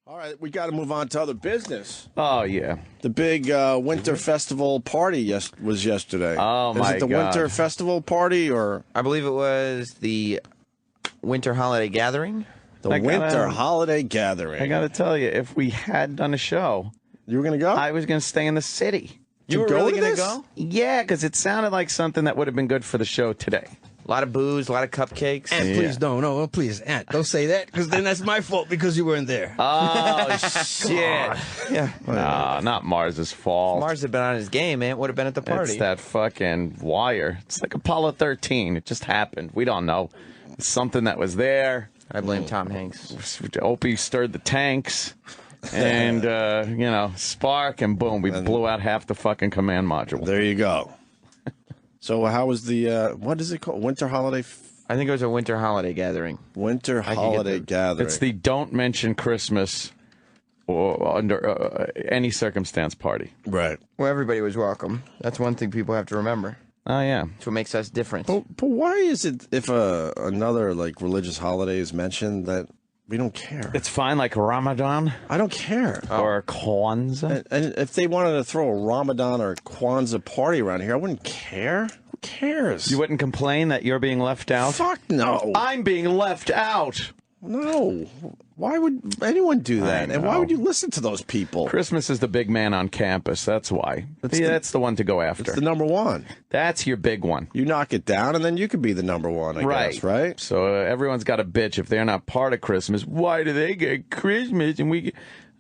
All right, we got to move on to other business. Oh, yeah. The big winter festival party was yesterday. Oh, my God. Is it the winter festival party or? I believe it was the winter holiday gathering. The winter holiday gathering. I got to tell you, if we had done a show, you were going to go? I was going to stay in the city. You were really going to go? Yeah, because it sounded like something that would have been good for the show today. A lot of booze, a lot of cupcakes. Aunt, please don't. Please, Aunt, don't say that, because then that's my fault because you weren't there. Oh, shit. Yeah. No, not Mars's fault. Mars had been on his game, man. Would have been at the party. It's that fucking wire. It's like Apollo 13. It just happened. We don't know. It's something that was there. I blame Tom Hanks. Opie stirred the tanks. And, spark, and boom, we blew out half the fucking command module. There you go. So how was the, what is it called? Winter holiday? I think it was a winter holiday gathering. Winter holiday gathering. It's the don't mention Christmas or under any circumstance party. Right. Well, everybody was welcome. That's one thing people have to remember. Oh, yeah. That's what makes us different. But why is it if another like religious holiday is mentioned that we don't care? It's fine, like Ramadan. I don't care. Or Kwanzaa. And if they wanted to throw a Ramadan or a Kwanzaa party around here, I wouldn't care. Who cares? You wouldn't complain that you're being left out? Fuck no. I'm being left out. No. Why would anyone do that? And why would you listen to those people? Christmas is the big man on campus. That's why. That's the one to go after. It's the number one. That's your big one. You knock it down, and then you could be the number one, I guess, right? So everyone's got a bitch if they're not part of Christmas. Why do they get Christmas and we get...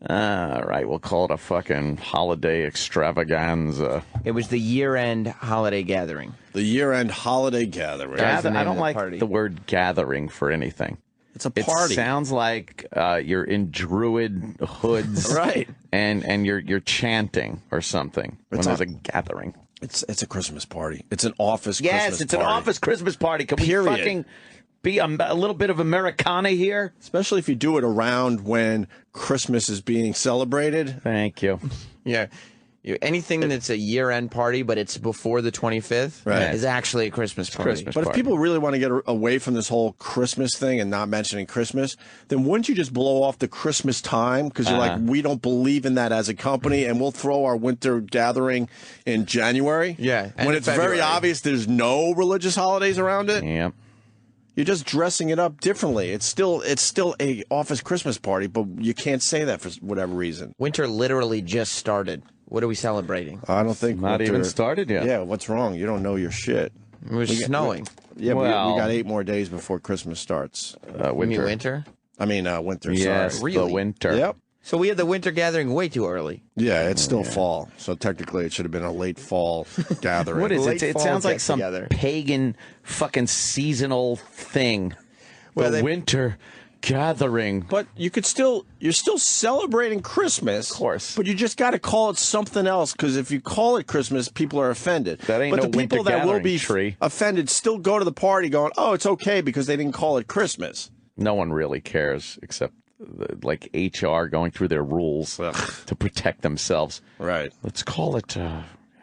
All right, we'll call it a fucking holiday extravaganza. It was the year-end holiday gathering. The year-end holiday gathering. I don't like the word gathering for anything. It's a party. It sounds like you're in druid hoods, right? And you're chanting or something when there's a gathering. It's a Christmas party. It's an office Christmas party. Yes, it's an office Christmas party. Can we fucking be a little bit of Americana here? Especially if you do it around when Christmas is being celebrated. Thank you. Yeah. Anything that's a year-end party, but it's before the 25th, is actually a Christmas party. But if people really want to get away from this whole Christmas thing and not mentioning Christmas, then wouldn't you just blow off the Christmas time? Because you're like, we don't believe in that as a company, and we'll throw our winter gathering in January? Yeah. When it's very obvious there's no religious holidays around it? Yeah. You're just dressing it up differently. It's still a office Christmas party, but you can't say that for whatever reason. Winter literally just started. What are we celebrating? I don't think not even started yet. Yeah, what's wrong? You don't know your shit. It was snowing. Yeah, well, we got 8 more days before Christmas starts. Winter? I mean, winter. Yes, sorry. the winter. Yep. So we had the winter gathering way too early. Yeah, it's still fall. So technically, it should have been a late fall gathering. What is it? It sounds like some pagan fucking seasonal thing. Well, the winter gathering. But you're still celebrating Christmas, of course. But you just got to call it something else, because if you call it Christmas, people are offended. That ain't but no the people winter that will be tree. offended still go to the party going, "Oh, it's okay because they didn't call it Christmas." No one really cares except like HR going through their rules to protect themselves. Right. Let's call it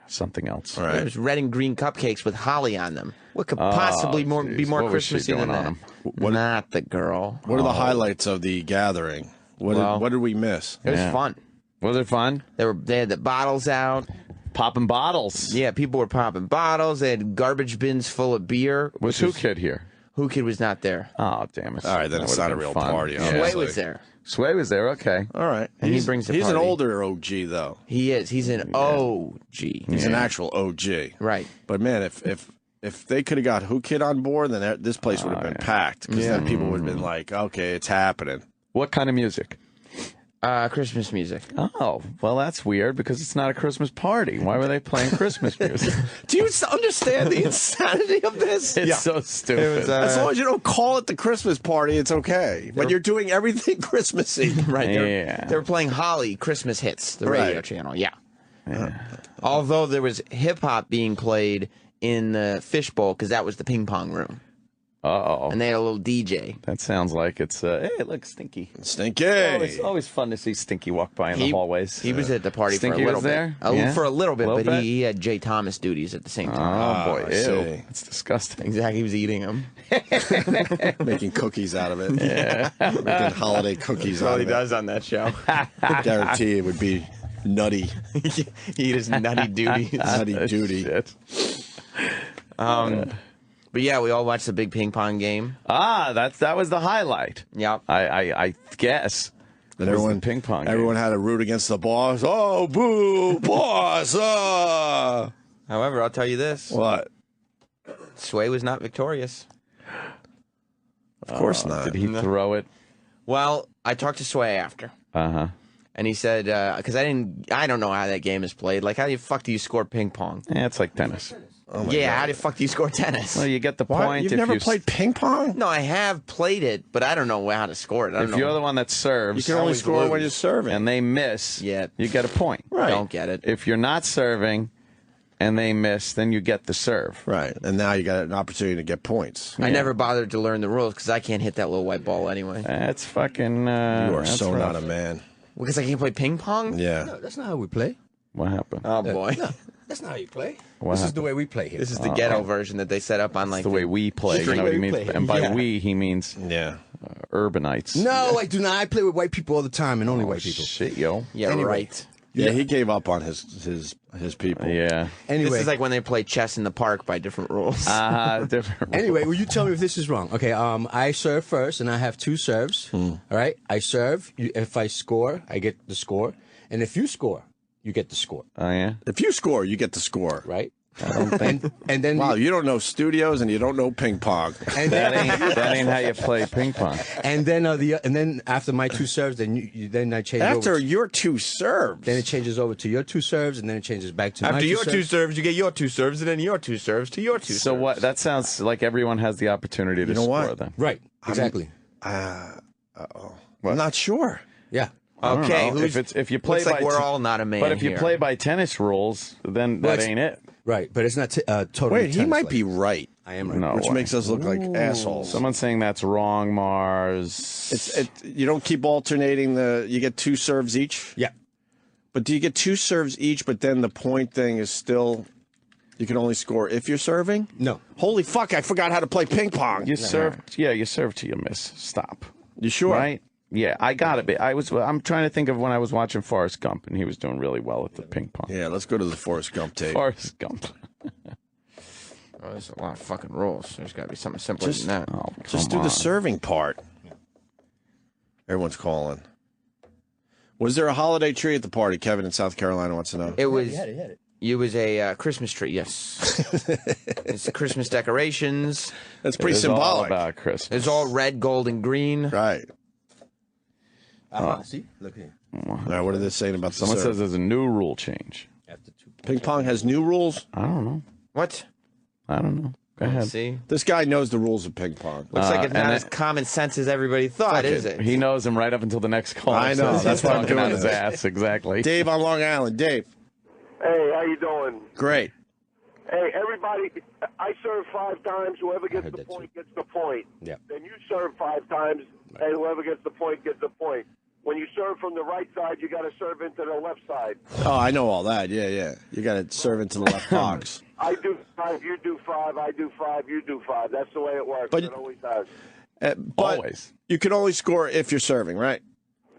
something else. Right. There's red and green cupcakes with holly on them. What could possibly be more Christmassy than that? Not the girl. What are the highlights of the gathering? What did we miss? It was fun. Was it fun? They had the bottles out. Popping bottles. Yeah, people were popping bottles. They had garbage bins full of beer. Was Who Kid here? Who Kid was not there. Oh, damn it. All right, then it's not a real party. Sway was there. Sway was there, okay. All right. And he brings the He's party. an older OG, though. He is. He's an OG. He's an actual OG. Right. But, man, if they could have got Who Kid on board, then this place would have been packed. Because then people would have been like, okay, it's happening. What kind of music? Christmas music. Oh, well, that's weird because it's not a Christmas party. Why were they playing Christmas music? Do you understand the insanity of this? It's so stupid. As long as you don't call it the Christmas party, it's okay. But you're doing everything Christmassy. Right. Yeah. They were playing Holly Christmas Hits, the radio channel. Yeah. Although there was hip-hop being played in the fishbowl because that was the ping pong room. Uh-oh. And they had a little DJ. That sounds like it's, hey, look, Stinky. Stinky. Always fun to see Stinky walk by in the hallways. He was at the party Stinky for a little was there? bit. Yeah? For a little bit, Little but bit? he had Jay Thomas duties at the same time. Oh, boy. I see. Ew. It's disgusting. Exactly, he was eating them. Making cookies out of it. Yeah. Making holiday cookies out of it. on that show. Guarantee it would be nutty. He eat his nutty duties. Nutty duty. Shit. But yeah, we all watched the big ping pong game. That was the highlight. Yeah. I guess. And It was everyone, the ping pong game. everyone had to root against the boss. Oh, boo, boss. However, I'll tell you this. What? Sway was not victorious. Of course not. Did he throw it? Well, I talked to Sway after. Uh-huh. And he said, because I don't know how that game is played. Like, how the fuck do you score ping pong? Yeah, it's like tennis. How the fuck do you score tennis? Well, you get the What? point. You've if never you played ping pong? No, I have played it, but I don't know how to score it. I don't If know. you're the one that serves, You can only always score when lose. you're serving. and they miss, Yeah. you get a point. Right. Don't get it. If you're not serving and they miss, then you get the serve. Right. And now you got an opportunity to get points. I never bothered to learn the rules because I can't hit that little white ball anyway. That's fucking. You are that's so rough. not a man. Because I can't play ping pong? Yeah. No, that's not how we play. What happened? Oh, boy. No, that's not how you play. What This is happened? the way we play here. This is the ghetto version that they set up on like the way we play. You Street know what he way we means? play. And by Yeah. we, he means Yeah. urbanites. No, I do not. I play with white people all the time, and only white people. Shit, yo. Yeah, Anyway. right. Yeah, he gave up on his people. Yeah. Anyway, This is like when they play chess in the park by different rules. Different. Anyway, will you tell me if this is wrong? Okay, I serve first, and I have two serves. All right, I serve. If I score, I get the score, and if you score, you get the score. Oh, yeah? If you score, you get the score. Right? And then Wow, you don't know studios and you don't know ping pong. and That then ain't how you play ping pong. and then after my two serves, then I change After over. your two serves. Then it changes over to your two serves, and then it changes back to my After two your two serves. serves, you get your two serves, and then your two serves to your two So serves. what? That sounds like everyone has the opportunity to know score what? then. Right? Exactly. I'm not sure. Yeah. I don't Okay, know. If you play looks like by we're all not a man But if you here. play by tennis rules, then that Well, ain't it. Right, but it's not totally. Wait, he tennis might like. be right, I am right. No. which way. makes us look like assholes. Someone's saying that's wrong, Mars. You don't keep alternating you get two serves each? Yeah. But do you get two serves each, but then the point thing is still, you can only score if you're serving? No. Holy fuck, I forgot how to play ping pong. You serve, you serve till you miss. Stop. You sure? Right? Yeah, I got it. I'm trying to think of when I was watching Forrest Gump, and he was doing really well at the ping pong. Yeah, let's go to the Forrest Gump tape. Forrest Gump. Oh, there's a lot of fucking rules. There's got to be something simpler than that. Oh, Just come do the on. serving part. Everyone's calling. Was there a holiday tree at the party? Kevin in South Carolina wants to know. It was. He had it. It was a Christmas tree. Yes. It's Christmas decorations. That's pretty It's all symbolic. about Christmas. It's all red, gold, and green. Right. See, look here. All right, what are they saying about the Someone serve? says there's a new rule change. After two. Ping pong has new rules? I don't know. What? I don't know. Go ahead. See, This guy knows the rules of ping pong. looks like it's and not as then- common sense as everybody thought, Fuck is it. it? He knows him right up until the next call. I know, So that's he's why I'm talking doing out his this. ass. Exactly. Dave on Long Island. Dave. Hey, how you doing? Great. Hey, everybody, I serve 5 times. Whoever gets heard the that point gets the point. Yeah. Then you serve 5 times, and whoever gets the point gets the point. When you serve from the right side, you got to serve into the left side. Oh, I know all that. Yeah, yeah. You got to serve into the left box. I do 5, you do 5, I do 5, you do 5. That's the way it works. But- It always has. But Always. you can only score if you're serving, right?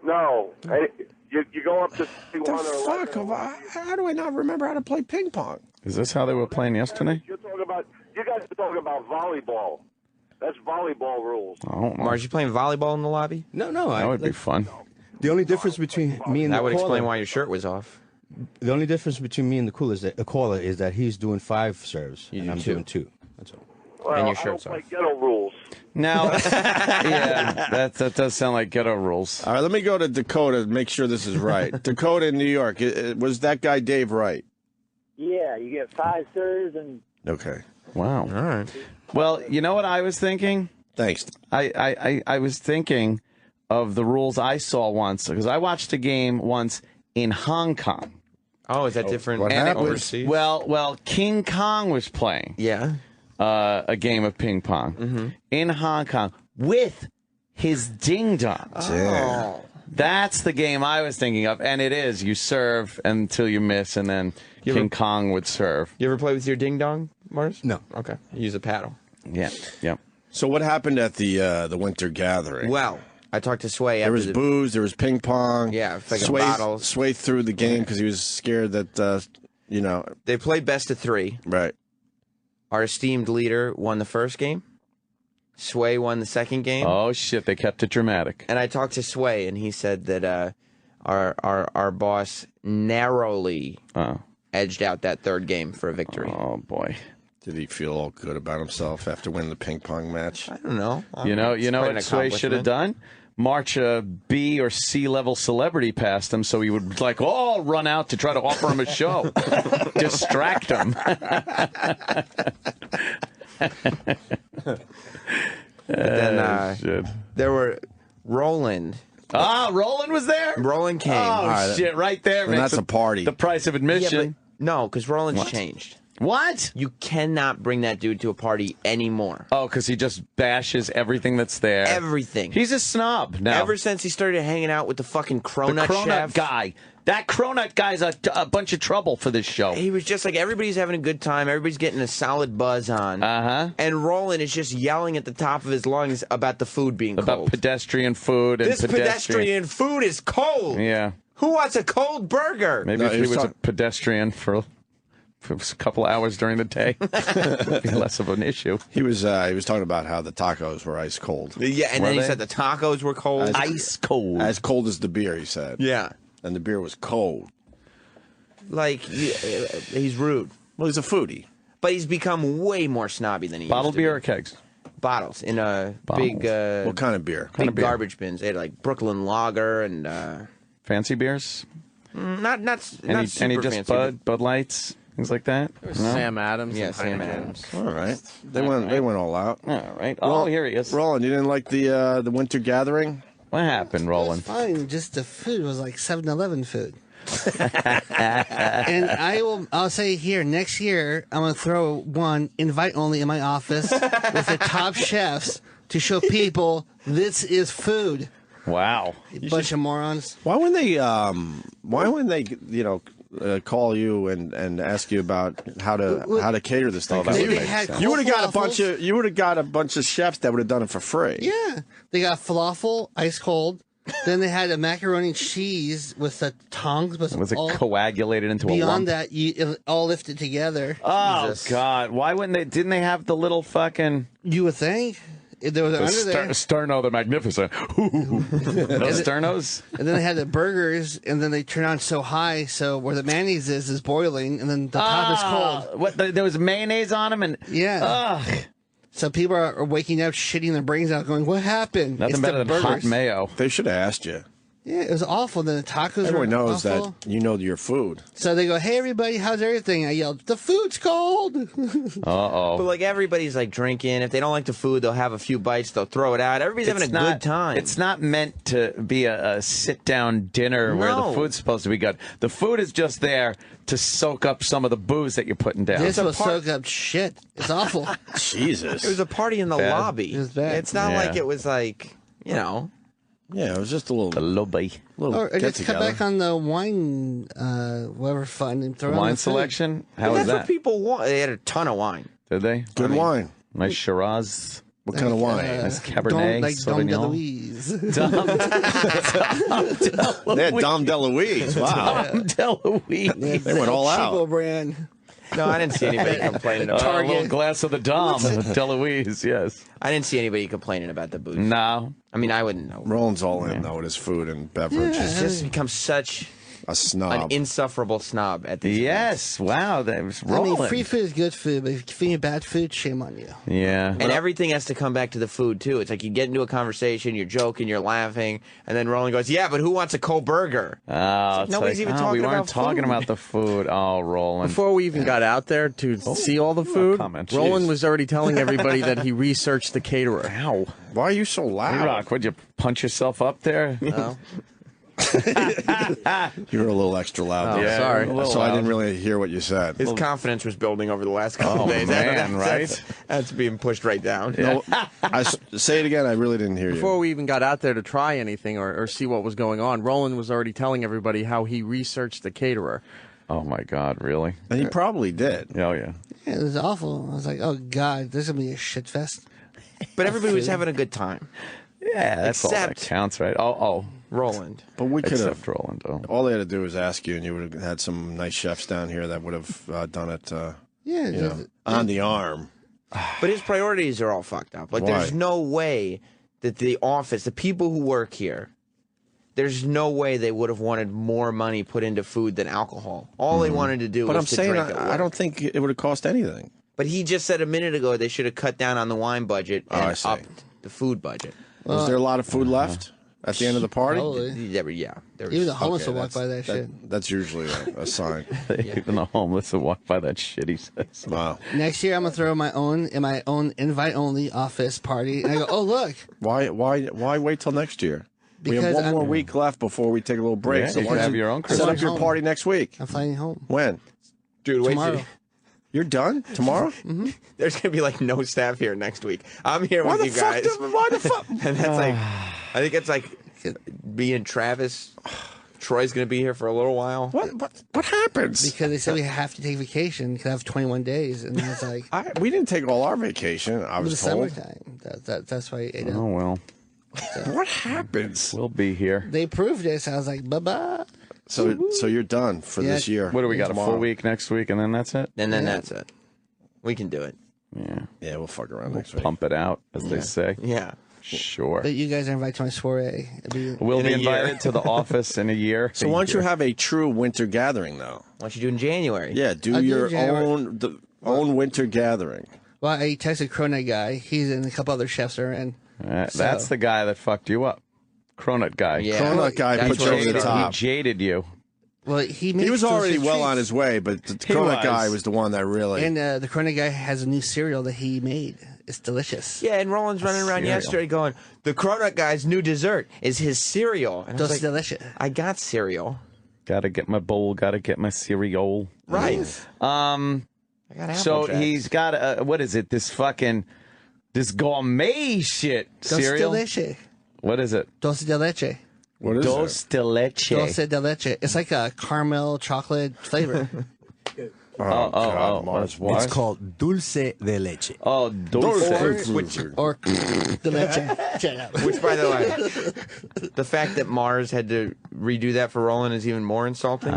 No. Hey, you go up to 61 The or fuck? 11. How do I not remember how to play ping pong? Is this how they were playing yesterday? You guys are talking about volleyball. That's volleyball rules. I don't know. Mars, you playing volleyball in the lobby? No, no. That would be fun. The only difference between me and That the would caller, explain why your shirt was off. The only difference between me and the caller is that he's doing 5 serves You and do I'm 2. doing 2. That's all. Well, And your I don't shirt's play off. ghetto rules. Now, yeah, that does sound like ghetto rules. All right, let me go to Dakota and make sure this is right. Dakota in New York. Was that guy Dave right? Yeah, you get 5 serves and Okay. Wow. All right. Well, you know what I was thinking? Thanks. I was thinking of the rules I saw once because I watched a game once in Hong Kong. Oh, is that different? what And happened? overseas? Well, King Kong was playing. Yeah. a game of ping pong in Hong Kong with his ding-dong. Oh. That's the game I was thinking of, and it is. You serve until you miss, and then King Kong would serve. You ever play with your ding dong, Mars? No. Okay. You use a paddle. Yeah, yep. So what happened at the winter gathering? Well, I talked to Sway there after was booze, there was ping pong. Yeah, fucking Sway, bottles. Sway threw the game because he was scared that, They played best of 3. Right. Our esteemed leader won the first game. Sway won the second game. Oh, shit, they kept it dramatic. And I talked to Sway, and he said that our boss narrowly edged out that third game for a victory. Oh, boy. Did he feel all good about himself after winning the ping pong match? I don't know. You know what Sway should have done? March a B or C level celebrity past him so he would run out to try to offer him a show. Distract him. Then there were Roland. Roland was there? Roland came. Oh, shit, right there. And that's a party. The price of admission. No, because Roland's changed. What? You cannot bring that dude to a party anymore. Oh, because he just bashes everything that's there. Everything. He's a snob now. Ever since he started hanging out with the fucking cronut the cronut chef. guy. That cronut guy's a bunch of trouble for this show. He was just like, everybody's having a good time. Everybody's getting a solid buzz on. And Roland is just yelling at the top of his lungs about the food being cold. About pedestrian food. And this pedestrian food is cold. Yeah. Who wants a cold burger? Maybe if he was a pedestrian for a couple of hours during the day, it would be less of an issue. He was talking about how the tacos were ice cold. Yeah, and then he said the tacos were cold. Ice cold. As cold as the beer, he said. Yeah. And the beer was cold. Like, he's rude. Well, he's a foodie. But he's become way more snobby than he Bottled used to beer be. or kegs? Bottles in a Bottles. big what kind of beer? big garbage bins. They had like Brooklyn Lager and Fancy beers? not Any super just fancy. Bud Lights, things like that? No? Sam Adams. Yeah, and Sam Heineken. Adams. All right. They went all out. All right. Oh, here he is. Roland, you didn't like the winter gathering? What happened, Roland? Fine, just the food was like 7-Eleven food. And I'll say here, next year, I'm going to throw one invite only in my office with the top chefs to show people this is food. Wow. Bunch of morons. Why wouldn't they call you and ask you about how to cater this thing? that would They make had sense. You would have got falafels. a bunch of chefs that would have done it for free. Yeah. They got falafel, ice cold. Then they had a macaroni and cheese with the tongs. But Was it coagulated into a lump? beyond that, it all lifted together. Oh, Jesus. God. Why wouldn't they? Didn't they have the little fucking... You would think. There was under there. Sterno the Magnificent. Those Sternos? And then they had the burgers, and then they turn on so high, so where the mayonnaise is boiling, and then the top is cold. What? There was mayonnaise on them? And Yeah. Ugh. So people are waking up, shitting their brains out, going, "What happened?" Nothing It's better the than hot burgers. mayo. They should have asked you. Yeah, it was awful. Then the tacos Everyone were knows awful. that you know your food. So they go, "Hey, everybody, how's everything?" I yelled, "The food's cold." Uh-oh. But like everybody's like drinking. If they don't like the food, they'll have a few bites. They'll throw it out. Everybody's having a good time. It's not meant to be a sit-down dinner where the No. food's supposed to be good. The food is just there to soak up some of the booze that you're putting down. This will soak up shit. It's awful. Jesus. It was a party in the Bad. lobby. It was bad. It's not Yeah. like it was like, you know. Yeah, it was just a little lobby. Or get just cut together. back on the wine, whatever fun, and throw on Wine the food. selection? How And was that's that? what people want. They had a ton of wine. Did they? Good wine. Nice Shiraz. What kind of wine? Nice Cabernet Dom Sauvignon. DeLuise. They had Dom DeLuise. Wow. DeLuise. They went all Cheapo out. brand. No, I didn't see anybody complaining A about little glass of the Dom. DeLuise, yes. I didn't see anybody complaining about the booze. No. I mean, I wouldn't know. Roland's all in, though, with his food and beverage. He's just become such A an snob. insufferable snob at these Yes. Wow. That was I rolling. mean, free food is good food, but if you're feeding bad food, shame on you. Yeah. And everything has to come back to the food, too. It's like you get into a conversation, you're joking, you're laughing, and then Roland goes, yeah, but who wants a cold burger? Oh, it's nobody's even we talking weren't about talking food. about the food. Oh, Roland. Before we even got out there to see all the food, comment. Roland Jeez. was already telling everybody that he researched the caterer. Ow. Why are you so loud? Hey, Rock, would you punch yourself up there? No. You were a little extra loud there. Yeah, sorry. So I didn't really hear what you said. His confidence was building over the last couple of days. Man, right? That's being pushed right down. No, say it again. I really didn't hear Before you. we even got out there to try anything or see what was going on, Roland was already telling everybody how he researched the caterer. Oh my God, really? And he probably did. Oh yeah. Yeah, it was awful. I was like, oh God, this is going to be a shit fest. But everybody was having a good time. Yeah, that's all that Except- counts, right? Oh, Roland. But we could have. except Roland. Oh. All they had to do was ask you, and you would have had some nice chefs down here that would have done it. Yeah, You know, on the arm. But his priorities are all fucked up. Like, Why? there's no way that the office, the people who work here, there's no way they would have wanted more money put into food than alcohol. All they wanted to do But was I'm to saying drink at I work. don't think it would have cost anything. But he just said a minute ago they should have cut down on the wine budget I and see. upped the food budget. Was there a lot of food left at the end of the party? Probably. There was Even the homeless Okay, will walk by that shit. That's usually a sign. Even the homeless will walk by that shit, he says. Wow. Next year, I'm gonna throw my own invite-only office party, and I go, oh look, Why wait till next year? We have Because one I'm- more week left before we take a little break. Yeah, so you why can don't have your own set Christmas. up your home. party next week. I'm flying home When? Dude, wait tomorrow. You're done tomorrow? There's gonna be like no staff here next week. I'm here Why with the you fuck? guys. Why the fuck? And that's like, I think it's like me and Travis. Troy's gonna be here for a little while. What happens? because they said we have to take vacation because I have 21 days, and it's like We didn't take all our vacation. I it was was told. summertime. That's why I Oh well, What happens? we'll be here. they proved this. I was like, bye bye. So you're done for Yeah. this year. What do we got? A Tomorrow. full week next week, and then that's it. And then that's it. We can do it. Yeah, Yeah, we'll fuck around next week. pump it out, as they say. Yeah. Sure. But you guys are invited to my soiree. It'd be, We'll In be a year. invited to the office in a year. So why don't you have a true winter gathering though? Why don't you do it in January? Yeah, do I'll do your January. own winter gathering. well, I texted Cronut guy. He's and a couple other chefs are in. That's the guy that fucked you up. Cronut guy. Yeah. Cronut guy That's put you what over the he did. top. He jaded you. Well, he makes He was already delicious well on treats. his way, but the He Cronut was. guy was the one that really. And the Cronut guy has a new cereal that he made. It's delicious. Yeah, and Roland's running around Cereal. yesterday going, the Cronut guy's new dessert is his cereal. And I was It's like, delicious. I got cereal. Gotta get my bowl. Gotta get my cereal. Right. I got Apple So Jacks. he's got what is it? This gourmet shit Dulce de cereal. leche. What is it? Dulce de leche. what is Dulce de leche. Dulce de leche. It's like a caramel chocolate flavor. it? Oh, God, Mars. What? called dulce de leche. Oh, dulce. or de leche. Which, by the way, the fact that Mars had to redo that for Roland is even more insulting.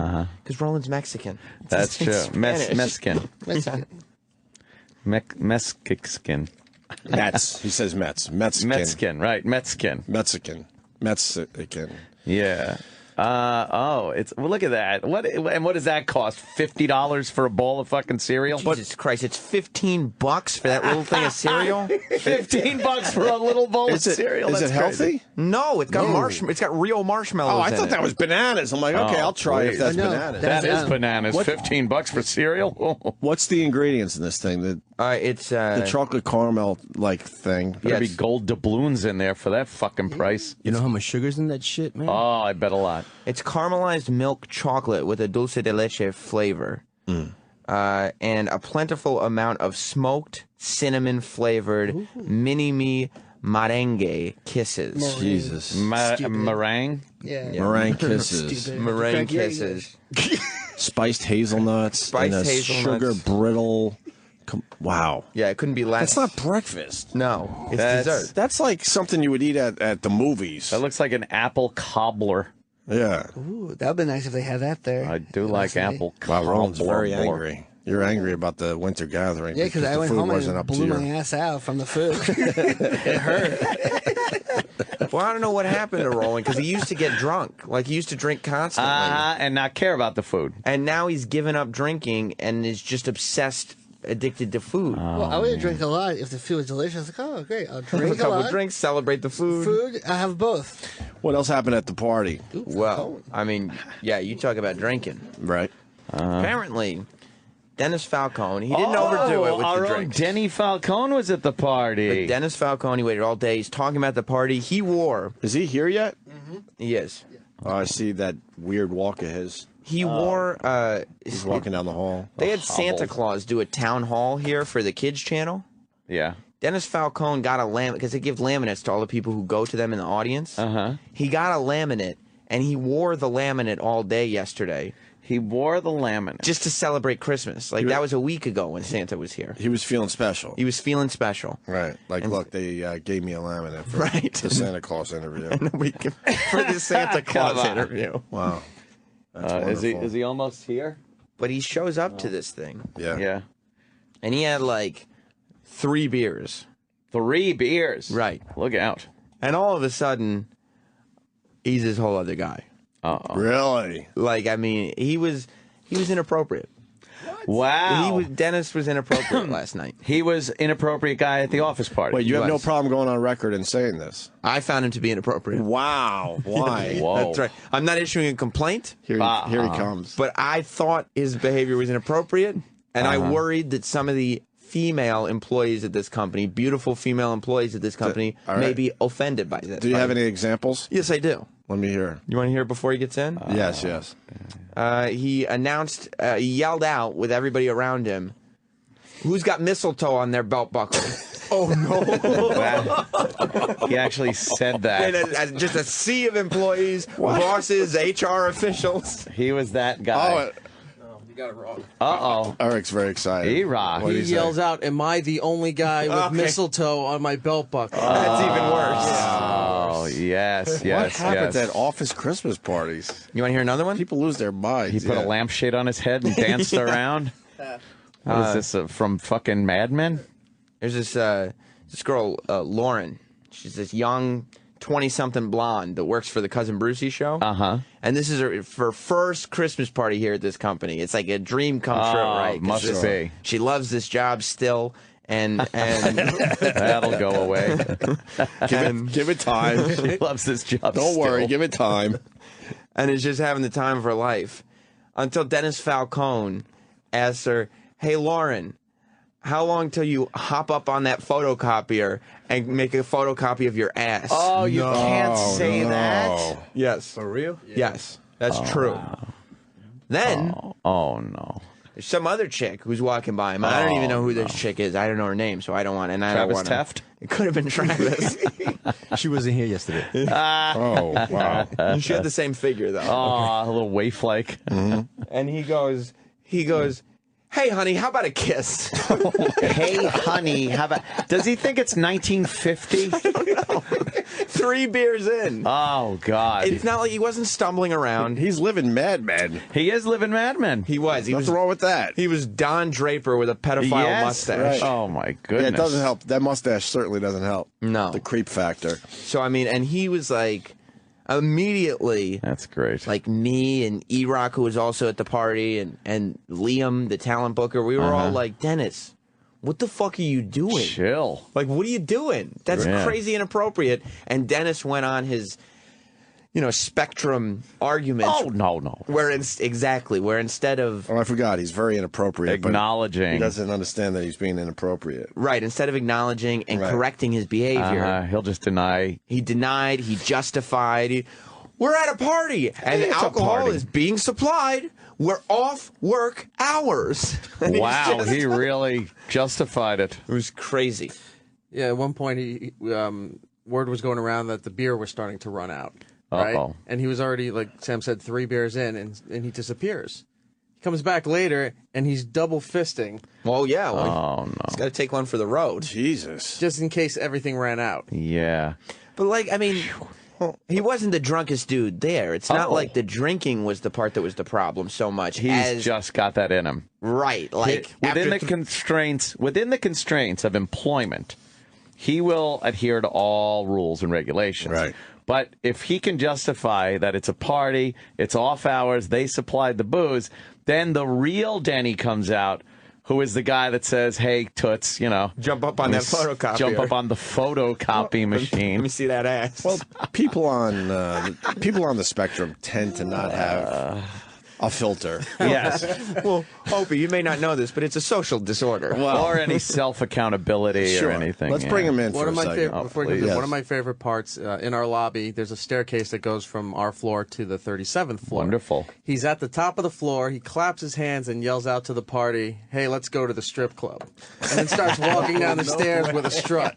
Because Roland's Mexican. That's true. It's Spanish. Meskin. Mexican. Mexican. Mets. He says Mets. Mexican. Mexican. Right. Mexican. Mexican. Mexican. Yeah. It's well. Look at that. What does that cost? $50 for a bowl of fucking cereal? Jesus Christ, it's $15 for that little thing of cereal? $15 for a little bowl of cereal. Is it That's healthy? crazy. No, it's got it's got real marshmallows. Oh, I in thought it. that was bananas. I'm like, okay, I'll try it if please. that's No, bananas. That is That's- bananas. What- $15 for cereal. What's the ingredients in this thing? It's The chocolate caramel like thing. Better be Yes. gold doubloons in there for that fucking price. You know how much sugar's in that shit, man? Oh, I bet a lot. It's caramelized milk chocolate with a dulce de leche flavor. And a plentiful amount of smoked cinnamon flavored mini-me merengue kisses. Jesus. Meringue. Yeah. Meringue kisses. Stupid. Meringue Frankie, kisses. Spiced hazelnuts. Spiced and a hazelnuts. Sugar brittle. Wow. Yeah, it couldn't be less. That's not breakfast. No, it's That's- dessert. That's like something you would eat at the movies. That looks like an apple cobbler. Yeah. Ooh, that would be nice if they had that there. I do like Honestly. apple Wow, cobbler. Roland's very angry. You're angry about the winter gathering. Yeah, because I the went food home wasn't and up to blew your... my ass out from the food. It hurt. Well, I don't know what happened to Roland because he used to get drunk. Like, he used to drink constantly. And not care about the food. And now he's given up drinking and is just obsessed, addicted to food. Well, I would drink a lot if the food was delicious. Like, oh, great, I'll Have drink a a couple lot. of drinks, celebrate the food. Food, I have both. What else happened at the party? Well, I mean, yeah, you talk about drinking. Right. Apparently, Dennis Falcone, he didn't overdo it with our the own drinks. Denny Falcone was at the party. Dennis Falcone waited all day. He's talking about the party he wore. Is he here yet? He is. Oh, I see that weird walk of his. He wore. He's walking down the hall. They had Santa Claus do a town hall here for the kids channel. Yeah. Dennis Falcone got a laminate because they give laminates to all the people who go to them in the audience. He got a laminate, and he wore the laminate all day yesterday. He wore the laminate just to celebrate Christmas. Like that was a week ago when Santa was here. He was feeling special. He was feeling special. Right. Like, and look, they gave me a laminate for right. the Santa Claus interview. For the Santa Claus interview. Wow. Is he almost here? But he shows up to this thing. Yeah. Yeah. And he had like 3 beers. 3 beers. Right. Look out. And all of a sudden, he's this whole other guy. Really? Like, I mean, he was inappropriate. What? Wow. Dennis was inappropriate last night. He was inappropriate guy at the office party. Wait, you have no problem going on record and saying this? I found him to be inappropriate. Wow. Why? Whoa. That's right. I'm not issuing a complaint. Here he comes. But I thought his behavior was inappropriate, and I worried that some of the female employees at this company, beautiful female employees at this company, may be offended by this. Do you have any examples? Yes, I do. Let me hear. You want to hear it before he gets in? Yes, yes. He announced, he yelled out with everybody around him, "Who's got mistletoe on their belt buckle?" Oh, no. He actually said that. And just a sea of employees, bosses, HR officials. He was that guy. You got it wrong. Uh-oh. Eric's very excited. He rocks. He yells out, "Am I the only guy with mistletoe on my belt buckle?" That's even worse. Oh, yes, What happens at office Christmas parties? You want to hear another one? People lose their minds. He put a lampshade on his head and danced around. What is this, from fucking Mad Men? There's this girl, Lauren. She's this young 20-something blonde that works for the Cousin Brucey show. And this is her first Christmas party here at this company. It's like a dream come true, right? Must be. She loves this job still, and that'll go away. Give it time. She loves this job. Don't worry, give it time. And is just having the time of her life until Dennis Falcone asks her, "Hey, Lauren, how long till you hop up on that photocopier and make a photocopy of your ass?" Oh, you can't say that? Yes. For real? Yes, that's true. Then, Oh, no. there's some other chick who's walking by him. I don't even know who this chick is. I don't know her name, so I don't want. And I don't Travis want Teft? It could have been Travis. She wasn't here yesterday. Oh, wow. She had the same figure though. Oh, a little waif-like. And he goes, "Hey, honey, how about a kiss?" Hey, honey, how about... Does he think it's 1950? 3 beers in. Oh, God. It's not like he wasn't stumbling around. He's living Mad Men. He is living Mad Men. He was. Nothing wrong with that. He was Don Draper with a pedophile Yes, mustache. right. Oh, my goodness. Yeah, it doesn't help. That mustache certainly doesn't help. No. The creep factor. So, I mean, and he was like, immediately, That's great. like me and E-Rock, who was also at the party, and Liam, the talent booker, we were all like, "Dennis, what the fuck are you doing? Chill. Like, what are you doing? That's Yeah. crazy inappropriate." And Dennis went on his, Spectrum arguments. Oh, no. Where instead of Oh, I forgot. He's very inappropriate. but Acknowledging. He doesn't understand that he's being inappropriate. instead of acknowledging and Right. correcting his behavior, He'll just deny. he denied, he justified. We're at a party, and It's a alcohol party. is being supplied. We're off work hours. And he's Wow, just- he really justified it. It was crazy. Yeah, at one point, word was going around that the beer was starting to run out. Right? Uh-oh. And he was already, like Sam said, 3 beers in, and he disappears. He comes back later, and he's double fisting Well, yeah. Well, Oh, no. he's got to take one for the road. Jesus. just in case everything ran out. Yeah. But, like, I mean, he wasn't the drunkest dude there. It's not Oh. like the drinking was the part that was the problem so much. He's just got that in him. right. Like within after the constraints of employment, he will adhere to all rules and regulations. Right. But if he can justify that it's a party, it's off hours, they supplied the booze, then the real Denny comes out, who is the guy that says, "Hey, toots, jump up on that photocopier. jump up on the photocopy Let machine." me see that ass. Well, people on the spectrum tend to not have A filter. Yes. Well, Opie, you may not know this, but it's a social disorder. Or any self-accountability Sure. or anything. Let's bring him in One for of a my second. favorite, before you do this, Yes. one of my favorite parts in our lobby. There's a staircase that goes from our floor to the 37th floor. Wonderful. He's at the top of the floor. He claps his hands and yells out to the party, "Hey, let's go to the strip club!" And then starts walking down the stairs with a strut.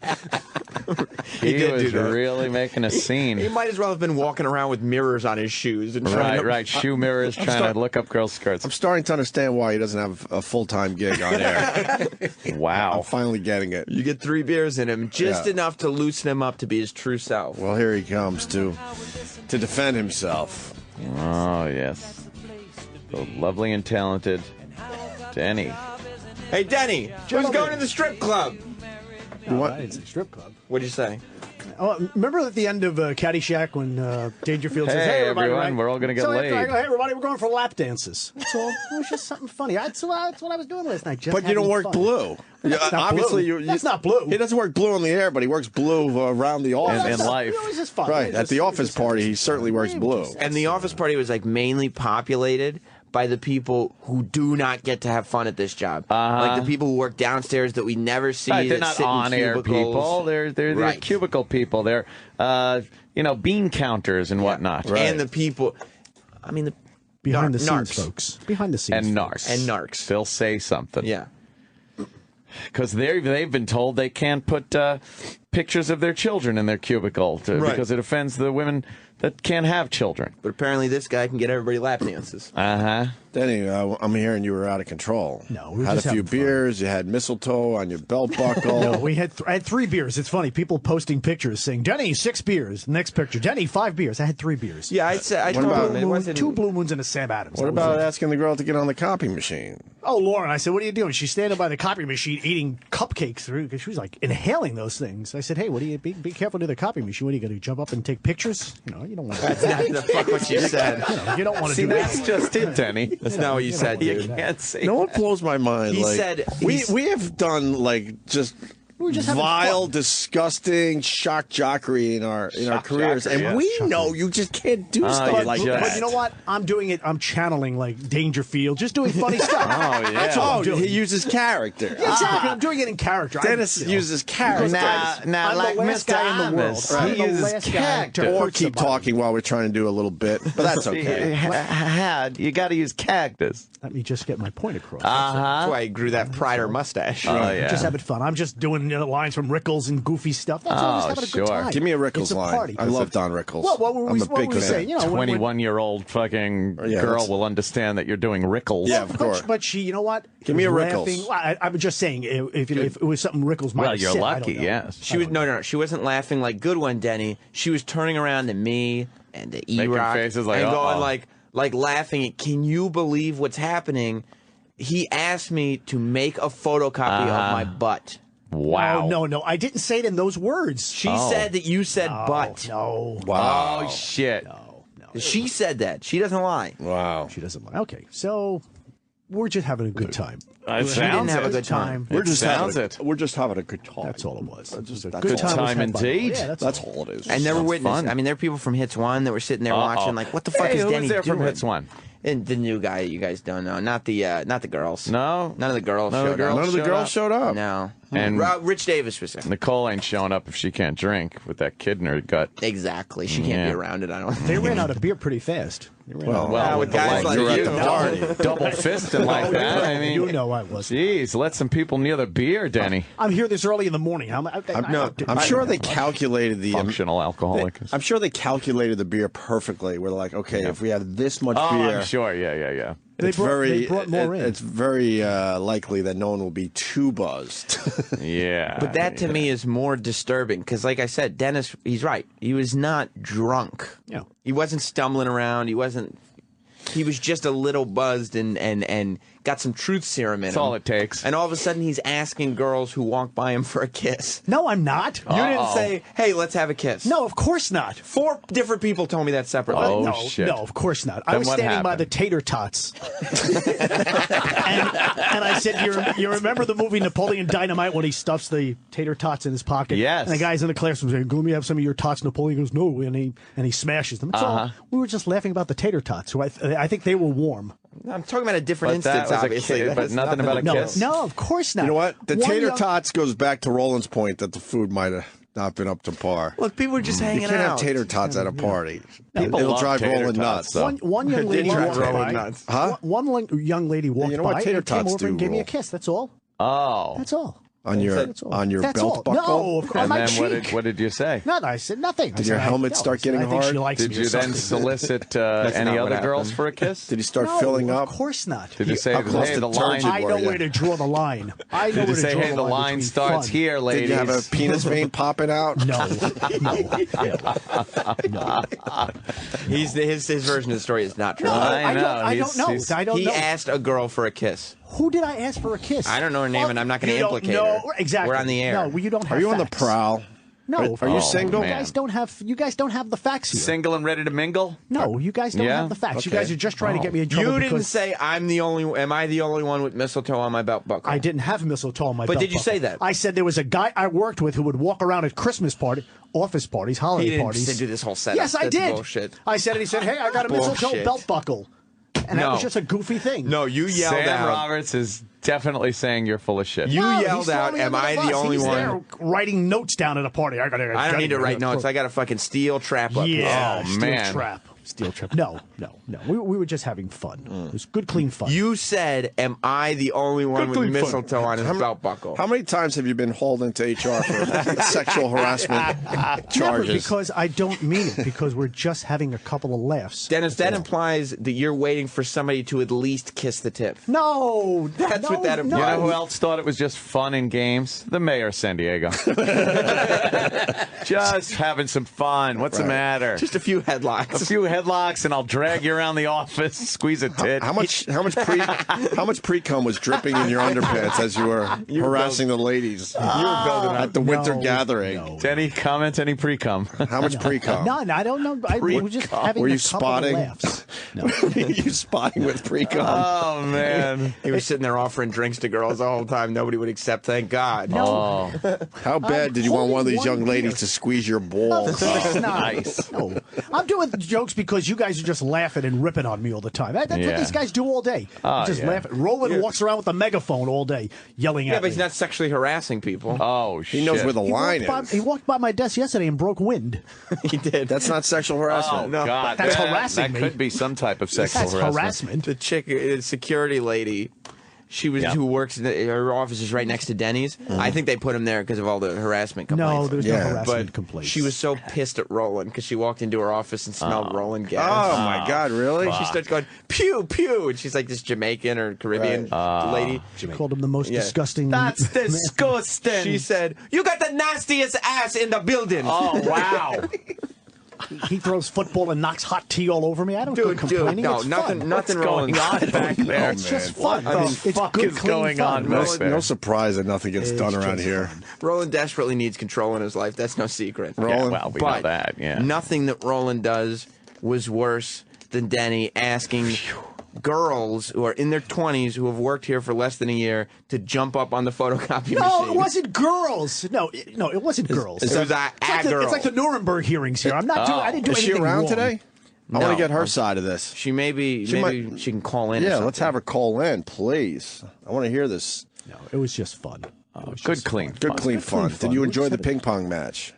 He did was do that. really making a scene. He might as well have been walking around with mirrors on his shoes. And Right. Shoe mirrors trying to look up girls' skirts. I'm starting to understand why he doesn't have a full-time gig on air. Wow. I'm finally getting it. You get 3 beers in him, just Yeah. enough to loosen him up to be his true self. Well, here he comes to defend himself. Oh, yes. The lovely and talented Denny. Hey, Denny, who's going to the strip club? What? I didn't say strip club. What'd you say? Oh, remember at the end of Caddyshack when Dangerfield says, Hey, "Hey, everybody, everyone, right? we're all gonna get so laid." I go, "Hey, everybody, we're going for lap dances." That's all. It was just something funny. That's what I was doing last night. Just But you don't having work fun. blue. Yeah, That's not obviously, blue. That's not blue. He doesn't work blue in the air, but he works blue around the office. In life. You know, it's just fun. Right. It's At just- the it's office just- party, he certainly works blue. And the office party was like mainly populated by the people who do not get to have fun at this job. Like the people who work downstairs that we never see. Right, they're that not sit in on-air cubicles. people. They're Right. cubicle people. They're bean counters and whatnot. And the people, I mean, the behind the narcs. scenes, folks. Behind the scenes, And folks. narcs. And narcs. They'll say something. Yeah. Because they've been told they can't put pictures of their children in their cubicle Right. because it offends the women that can't have children. But apparently this guy can get everybody lap dances. Uh-huh. Denny, I'm hearing you were out of control. No, we were had just a few having fun. beers. You had mistletoe on your belt buckle. No, I had 3 beers. It's funny. People posting pictures saying, "Denny, 6 beers." Next picture, "Denny, 5 beers." I had 3 beers. Yeah, I told about- him it wasn't. 2 Blue Moons and a Sam Adams. What That was about it. asking the girl to get on the copy machine? Oh, Lauren, I said, "What are you doing?" She's standing by the copy machine eating cupcakes through because she was like inhaling those things. I said, "Hey, what do you be careful to the copy machine? What are you going to jump up and take pictures? You know, you don't want to. That's not the fuck what you said. You don't want to See, do that's that." just it, Denny. That's not what you said, You dude. can't say No, it blows my mind. He like, said we he's- have done like just were just having vile, fun. disgusting shock jockery in our careers, jockery, and yeah. we know you just can't do stuff you like just- that. But you know what? I'm doing it. I'm channeling like Dangerfield, just doing funny stuff. Oh, yeah. That's all I'm doing. he uses character. Yeah, exactly. I'm doing it in character. Dennis uses character. Now, I'm like the last Mr. guy in the world. Amos, I'm he the uses last guy character. to Or hurt keep somebody. talking while we're trying to do a little bit, but that's okay. You got to use characters. Let me just get my point across. That's why he grew that Prider mustache. Oh, yeah. Just having fun. I'm just doing lines from Rickles and goofy stuff. That's all. Just having a good sure. time. Give me a Rickles It's a line. party. I love Don Rickles. What were I'm we, a what big were we fan. saying? You know, when- 21-year-old fucking Yeah, girl that's- will understand that you're doing Rickles. Yeah, of course. But she, you know what? Give me a was Rickles. laughing. Well, I'm just saying, if it was something Rickles might Well, have you're said, I lucky, don't know. yes. She was no. She wasn't laughing like good one, Denny. She was turning around to me and to Making E-Rock faces like, and going uh-oh. like laughing. At, can you believe what's happening? He asked me to make a photocopy of my butt. Wow. No. I didn't say it in those words. She said that you said butt. No. Wow. Oh, shit. No. She said that. She doesn't lie. Wow. She doesn't lie. Okay, so we're just having a good time. She didn't have a good time. We're just sounds having it. We're just having a good time. That's all it was. That's a all. good time, was time had by all. indeed. Yeah, That's all it is. I never Sounds witnessed. fun. I mean, there are people from Hits One that were sitting there watching, like, what the fuck hey, is who Denny was there doing? from Hits One? And the new guy you guys don't know, not the girls. No? None of the girls None of the showed girls? up. None of the showed girls up. showed up. No. And- Rich Davis was there. Nicole ain't showing up if she can't drink with that kid in her gut. Exactly. She can't be Yeah. around it, I don't They think. ran out of beer pretty fast. They ran out of- Well, with with guys the like legs you. you're at the party. Double fisting like that. I mean, you know I was. Jeez, let some people near the beer, Denny. I'm here this early in the morning. I'm sure they calculated the Functional alcoholic. I'm sure they calculated the beer perfectly. We're like, okay, if we have this much Oh, beer, I'm sure. Yeah. it's they brought more in. It's very likely that no one will be too buzzed. Yeah. But that to me is more disturbing because, like I said, Dennis, he's right. He was not drunk. Yeah. He wasn't stumbling around. He was just a little buzzed and got got some truth serum in him. That's all it takes. And all of a sudden, he's asking girls who walk by him for a kiss. No, I'm not. You didn't say, "Hey, let's have a kiss." No, of course not. 4 different people told me that separately. Oh, no, shit. no, of course not. I Then was what standing by happened? the tater tots, and I said, "You remember the movie Napoleon Dynamite when he stuffs the tater tots in his pocket?" Yes. And the guy's in the classroom saying, "Let me have some of your tots." Napoleon goes, "No," and he smashes them. So we were just laughing about the tater tots, who I think they were warm. I'm talking about a different But that instance, was a obviously. kid, That but has nothing about a No, kiss? no, of course not. You know what? The One tater young- tots goes back to Roland's point that the food might have not been up to par. Look, people were just hanging You out. can't have tater tots at a party. People It'll love drive tater Roland tots, nuts. though. One young lady Did drive walked Roland by. nuts. Huh? One young lady walked You know what by tater and came tots over and do, gave me a Roll? kiss. That's all. Oh. That's all. On your That's all. That's belt all. buckle? No, of course, on And my then cheek. what did you say? No, I said nothing. Did your helmet start getting I think hard? she likes Did me you or then something. solicit any not what other girls happened. for a kiss? Did he start No, filling up? Of course not. Did you say, How close hey, to the line? turgid I know were you? where to draw the line. I know Did where you to say, draw hey, the line between starts fun. here, ladies? Did you have a penis vein popping out? No, no. His version of the story is not true. I know. I don't know. He's- I don't He know. asked a girl for a kiss. Who did I ask for a kiss? I don't know her name, and I'm not going to You don't implicate know. her. Exactly. We're on the air. No, well, you don't have Are you on the facts. prowl? No. Are you Oh, single? You guys don't have. You guys don't have the facts here. Single and ready to mingle? No, you guys don't Yeah? have the facts. You Okay. guys are just trying to get me in trouble. You didn't because say am I the only one with mistletoe on my belt buckle? I didn't have mistletoe on my But belt did you buckle. say that? I said there was a guy I worked with who would walk around at Christmas office parties, holiday He didn't parties. do this whole setup. Yes, I That's did. bullshit. I said it. He said, "Hey, I got a mistletoe Bullshit. belt buckle," and that No. was just a goofy thing. No, you yelled Sam out. Roberts is definitely saying you're full of shit. You No, he yelled threw out, me "Am under I bus. the only He's one?" there writing notes down at a party. I don't need to write notes. I got a fucking steel trap up here. Yeah, Oh, steel man. trap. Steel trap. No. We were just having fun. It was good, clean fun. You said, "Am I the only one with clean fun. mistletoe on his belt buckle?" How many times have you been hauled into HR for sexual harassment Never, charges? because I don't mean it. Because we're just having a couple of laughs. Dennis, that implies that you're waiting for somebody to at least kiss the tip. No, That's what that You implies. know who else thought it was just fun and games? The mayor of San Diego. Just having some fun. What's the matter? Just a few headlocks. A few headlocks, and I'll drag you around the office, squeeze a tit. How much pre-cum was dripping in your underpants as you were harassing the ladies at the winter gathering? Any comment? Any pre-cum? How much pre-cum? None. I don't know. We were just having Were you a couple spotting? of laughs. No. Were you spotting with pre-cum? Oh man! He was sitting there offering drinks to girls the whole time. Nobody would accept. Thank God. Oh, How bad did you want one of these holding young one ladies beer. to squeeze your balls? nice. No, I'm doing jokes because you guys are just laughing and ripping on me all the time. That's Yeah. what these guys do all day. Oh, just yeah. laughing. Roland walks around with a megaphone all day, yelling Yeah, at but me. he's not sexually harassing people. Oh, shit. He knows where the He line walked by- is. He walked by my desk yesterday and broke wind. He did. That's not sexual Oh harassment. God, That's that, harassing that me. could be some type of sexual That's harassment. harassment. The chick, security lady. She was Yeah. who works in her office is right next to Denny's. I think they put him there because of all the harassment complaints. No, there's Yeah, no harassment but complaints. she was so pissed at Roland because she walked into her office and smelled Roland gas. Oh my God, really? She starts going pew pew, and she's like this Jamaican or Caribbean lady. She called him the most Yeah. disgusting. That's disgusting. She said, "You got the nastiest ass in the building." "Oh wow." He throws football and knocks hot tea all over me. I don't go Dude, complaining. no, it's nothing, fun. nothing going Roland. on back there? It's just man. fun. What the It's fuck good, is clean going fun. on No, back there? no surprise that nothing gets done It's around just here. fun. Roland desperately needs control in his life. That's no secret. Yeah, Roland, well, we know But that. Yeah. nothing that Roland does was worse than Denny asking girls who are in their 20s who have worked here for less than a year to jump up on the photocopy No, machine. it wasn't girls. No, it wasn't girls. It was it's like the Nuremberg hearings here. I'm not doing. I didn't do is she anything around wrong. today? I No. want to get her side of this. She maybe she can call in. or Yeah, something. let's have her call in, please. I want to hear this. No, it was just fun. Good, clean, Good, fun. clean fun. fun. Did you We're enjoy just the having ping pong match?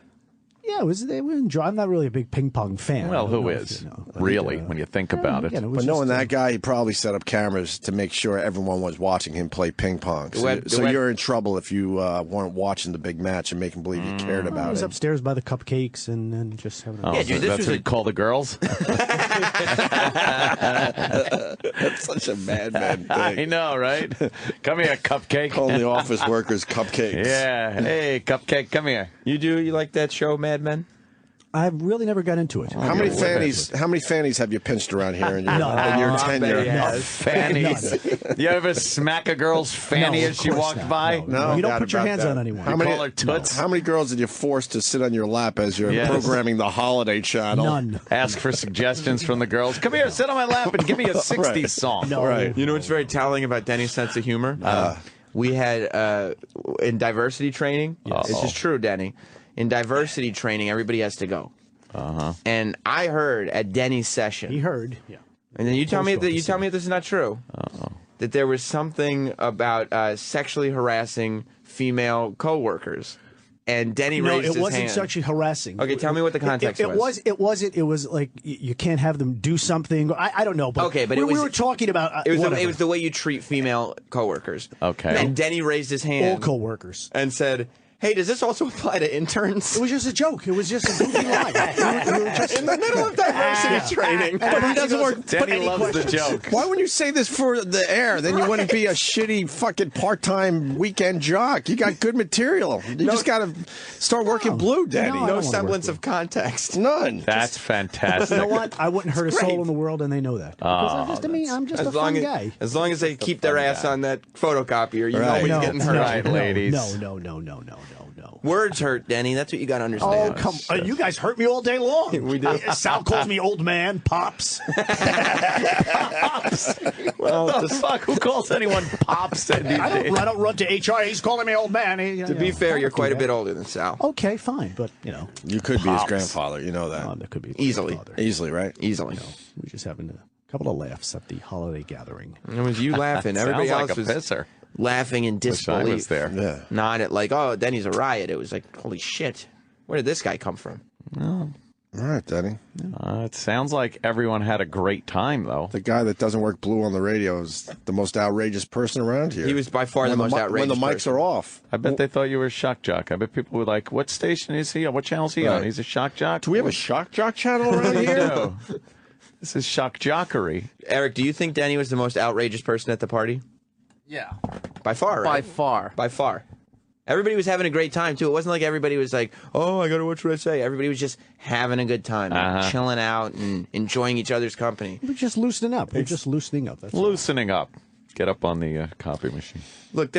Yeah, it was. I'm not really a big ping pong fan. Well, I don't who know if is you know, but, really when you think about it? again, was But knowing just, that guy, he probably set up cameras to make sure everyone was watching him play ping pong. So, web- the so web- you're in trouble if you weren't watching the big match and making believe you cared I about was it. upstairs by the cupcakes and just having. Oh, Yeah, so dude, this that's was what a- you call the girls. That's such a madman I thing. know, right? Come here, cupcake. Calling the office workers cupcakes. Yeah. Hey, cupcake, come here. You like that show, Mad Men? I really never got into it. How many fannies have you pinched around here in your, None. in your I bet tenure? he has. Fannies. You ever smack a girl's fanny No, as she of course walked not. by? No, You don't doubt put your about hands that. on anyone. How You many, call her toots? how many girls did you force to sit on your lap as you're Yes. programming the holiday channel? None. Ask for suggestions from the girls. Come here, sit on my lap and give me a 60s song. No. Right. You know what's very telling about Denny's sense of humor? We had in diversity training. This is true, Denny. In diversity training, everybody has to go. And I heard at Denny's session. He heard. Yeah. And then you tell me that this is not true. That there was something about sexually harassing female coworkers, and Denny raised his hand. No, it wasn't sexually harassing. Okay, tell me what the context was. It was like you can't have them do something. I don't know. But Okay, but we were talking about. It was the way you treat female coworkers. Okay. And Denny raised his hand. all coworkers. And said, "Hey, does this also apply to interns?" It was just a joke. It was just a goofy line. We were just in the middle of diversity training. But he doesn't work. Denny loves the joke. Why wouldn't you say this for the air? Then you wouldn't be a shitty fucking part-time weekend jock. You got good material. You just got to start working blue, Daddy. I No don't wanna semblance work of context. None. That's fantastic. You know what? I wouldn't hurt a great. soul in the world, and they know that. Because I'm just a fun guy. As long as they keep their ass on that photocopier, you know Right. nobody's getting hurt. Right, ladies. No. Words hurt, Denny. That's what you got to understand. Oh, come on. You guys hurt me all day long. We do. Sal calls me old man, Pops. Well, what the fuck? Who calls anyone pops? I don't run to HR. He's calling me old man. To be fair, you're quite a bit older than Sal. Okay, fine. But, You could be his grandfather. You know that. that could be Easily. father. Easily, right? Easily. We're just having a couple of laughs at the holiday gathering. It was you laughing. Everybody Sounds else like a was pisser. laughing in Wish I disbelief. was there. Yeah. Not at like, oh, Denny's a riot. It was like, holy shit. Where did this guy come from? All right, Daddy. It sounds like everyone had a great time, though. The guy that doesn't work blue on the radio is the most outrageous person around here. He was by far the most outrageous when the mics person. are off. I bet they thought you were a shock jock. I bet people were like, what station is he on? What channel is he on? Right. He's a shock jock? Do we have a shock jock channel around We here? do. This is shock jockery. Eric, do you think Denny was the most outrageous person at the party? Yeah. By far, By right? far. By far. Everybody was having a great time, too. It wasn't like everybody was like, oh, I got to watch what I say. Everybody was just having a good time, and chilling out and enjoying each other's company. We're just loosening up. We're just loosening up. That's all. Loosening up. Get up on the copy machine. Look,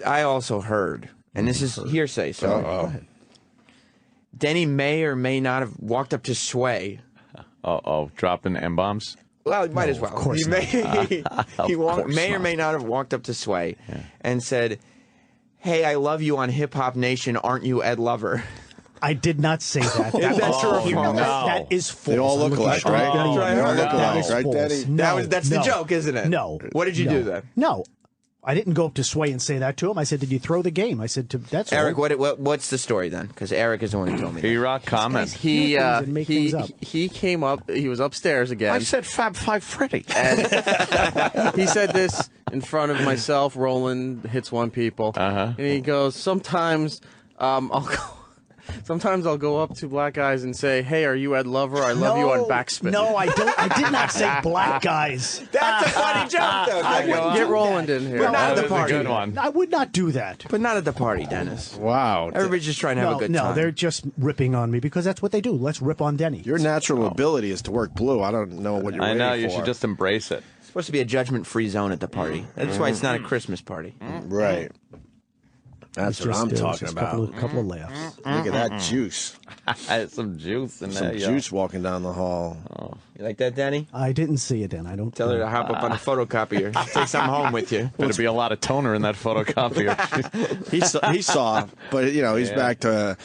I also heard, and this is hearsay, so Go ahead. Denny may or may not have walked up to Sway. Uh-oh, dropping M-bombs? Well, might as well. of course He may or may not have walked up to Sway and said, hey, I love you on Hip Hop Nation. Aren't you Ed Lover? I did not say that. That's true. That is false. They all look I'm looking alike, straight right? down That's your right. eye. They all look That alike, is right, false. Daddy? No, That's the joke, isn't it? No. What did you do then? No. I didn't go up to Sway and say that to him. I said, did you throw the game? I said, that's Eric, all. what's the story then? Because Eric is the one who told me. B-Rock comment. He and make things up. he came up. He was upstairs again. I said Fab Five Freddy. And he said this in front of myself, Roland, Hits One People, and he goes, sometimes I'll go up to black guys and say, hey, are you Ed Lover? I love you on backspin. No, I don't. I did not say black guys. That's a funny joke, though. I wouldn't Get do Roland that. in here. But not That at the was a party. good one. I would not do that. But not at the party, Dennis. Wow. Everybody's just trying to have a good time. No, they're just ripping on me because that's what they do. Let's rip on Denny. Your natural ability is to work blue. I don't know what you're I waiting know, you for. should just embrace it. It's supposed to be a judgment-free zone at the party. That's why it's not a Christmas party. Right. That's It's what just, I'm it's talking just about. a couple of laughs. Look at that juice. Some juice in Some there. juice walking down the hall. You like that, Danny? I didn't see it, Dan. I don't Tell her to hop up on a photocopier. Take something home with you. Better be a lot of toner in that photocopier. He saw, but he's back to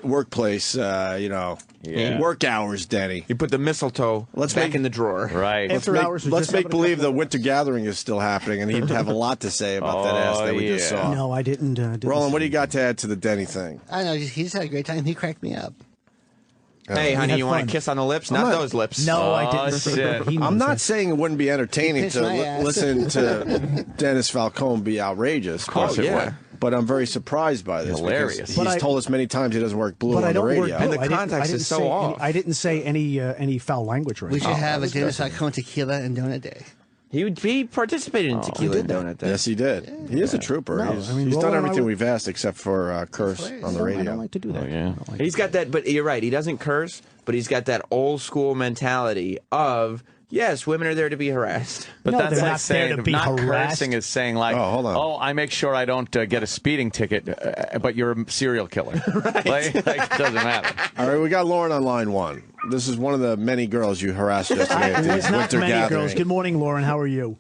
workplace. Work hours, Denny. You put the mistletoe back in the drawer. Right. After hours, we're Let's just make having a believe couple the winter gathering is still happening, and he'd have a lot to say about that ass that we just saw. No, I didn't. Roland, what do you got to add to the Denny thing? I know. He just had a great time. He cracked me up. Hey, honey, had you want fun. a kiss on the lips? Not those lips. No, I didn't. Oh, say shit. that. He I'm knows not that. saying it wouldn't be entertaining Kiss to my ass. listen to Dennis Falcone be outrageous. Of course it would. But I'm very surprised by this. Hilarious. because But He's I- told us many times he doesn't work blue But on I the don't work radio. And the blue. I didn't- context I didn't is so say off. I didn't say any foul language or We anything. should have a Dennis Falcone tequila and donut day. He participated in Tequila Donut. Yes, he did. He is a trooper. No, he's I mean, he's done Roland and I everything would- we've asked except for curse on the radio. I don't like to do that. yeah. He's got that, but you're right. He doesn't curse, but he's got that old school mentality of, yes, women are there to be harassed. But No, that's they're like not there saying to be not harassed. cursing is saying like, Oh, hold on. I make sure I don't get a speeding ticket, but you're a serial killer. Like, it doesn't matter. All right, we got Lauren on line one. This is one of the many girls you harassed yesterday at It was the not winter many gathering. girls. Good morning, Lauren. How are you?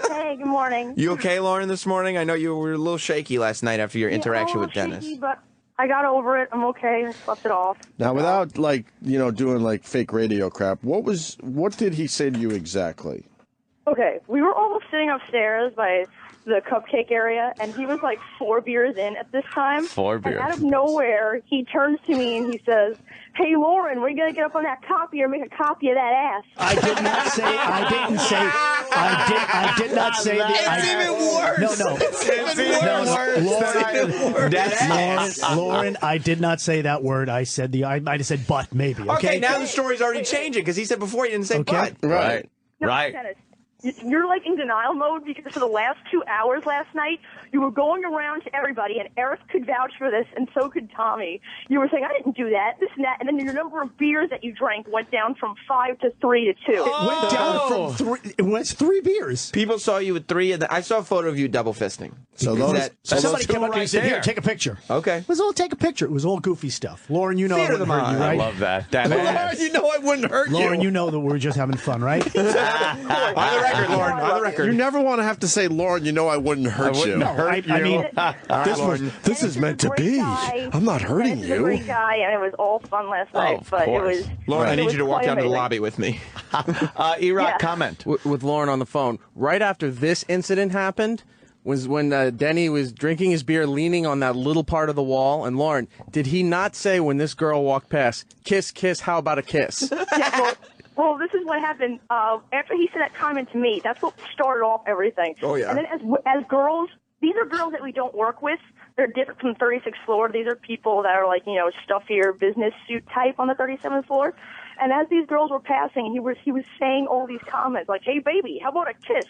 Hey, good morning. You okay, Lauren, this morning? I know you were a little shaky last night after your interaction with Dennis. Shaky, but I got over it. I'm okay. I slept it off. Now, without doing like fake radio crap, what did he say to you exactly? Okay, we were all sitting upstairs by the cupcake area, and he was like 4 beers in at this time. 4 beers. And out of nowhere, he turns to me and he says, "Hey, Lauren, we're gonna get up on that copier and make a copy of that ass." I did not say. I didn't say. I did not say that. It's even worse. No. It's even worse. Lauren, I did not say that word. I said I might have said but maybe. Okay, now the story's already changing because he said before he didn't say Okay. but. Right. No, Right. Dennis, you're like in denial mode because for the last 2 hours last night, you were going around to everybody, and Eric could vouch for this, and so could Tommy. You were saying, "I didn't do that, this and that," and then your number of beers that you drank went down from 5 to 3 to 2. It went down from 3. It was 3 beers. People saw you with 3, and I saw a photo of you double fisting. So Is those, that- Somebody came up right and said, there. "Here, take a picture." Okay. It was all take a picture. It was all goofy stuff. Lauren, you know Theater I wouldn't of the hurt you, mind. I right? love that. That Lauren, ass. you know I wouldn't hurt Lauren, you. you know that we're just having fun, right? On the record, Lauren. On the record. You never want to have to say, Lauren, you know I wouldn't hurt you. wouldn't hurt I mean, This is meant to be. I'm not hurting Dennis is a you. great guy, and it was all fun last night. of but course. it was. Lauren, I it need was you to walk quite down to the amazing. lobby with me. E-Rock, Yeah. comment. With Lauren on the phone. Right after this incident happened was when Denny was drinking his beer, leaning on that little part of the wall. And Lauren, did he not say when this girl walked past, "Kiss, kiss, how about a kiss"? Yeah, well, this is what happened. After he said that comment to me, that's what started off everything. Oh, yeah. And then as girls, these are girls that we don't work with. They're different from the 36th floor. These are people that are like, stuffier business suit type on the 37th floor. And as these girls were passing, he was saying all these comments like, "Hey, baby, how about a kiss?"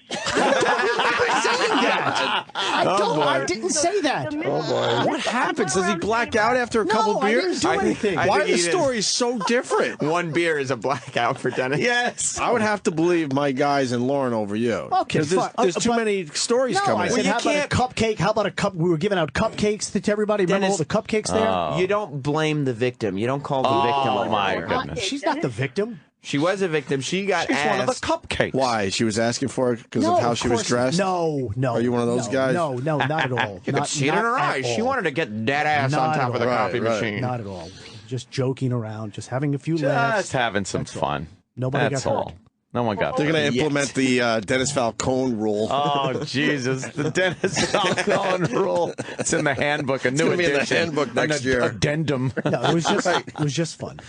I didn't say that. What happens? Does he black out after a couple I beers? didn't do anything. I Why think are the he did. stories so different? One beer is a blackout for Dennis. Yes. I would have to believe my guys and Lauren over you. Okay, 'Cause there's, fine. there's too But- many stories No, coming I in. said, you how about a can't- cupcake? How about a cup? We were giving out cupcakes to everybody. Remember Dennis- all the cupcakes there? You don't blame the victim. You don't call the victim. Oh, a my liar. goodness. She's not the victim. She was a victim. She got She's one of the asked. cupcakes. Why? She was asking for it because No, of how of she was course- dressed? No. Are you one of those guys? No, not at all. You could see it in her eyes. She wanted to get dead ass on Not top at of the all. copy Right, right. machine. Not at all. Just joking around, just having a few laughs. Just having some fun. Nobody That's got hurt. all. No one got They're hurt. going to implement the Dennis Falcone rule. Oh, Jesus. The Dennis Falcone rule. It's in the handbook, a new gonna be in the edition. handbook next An year. Addendum. No, it was just fun. It was just fun.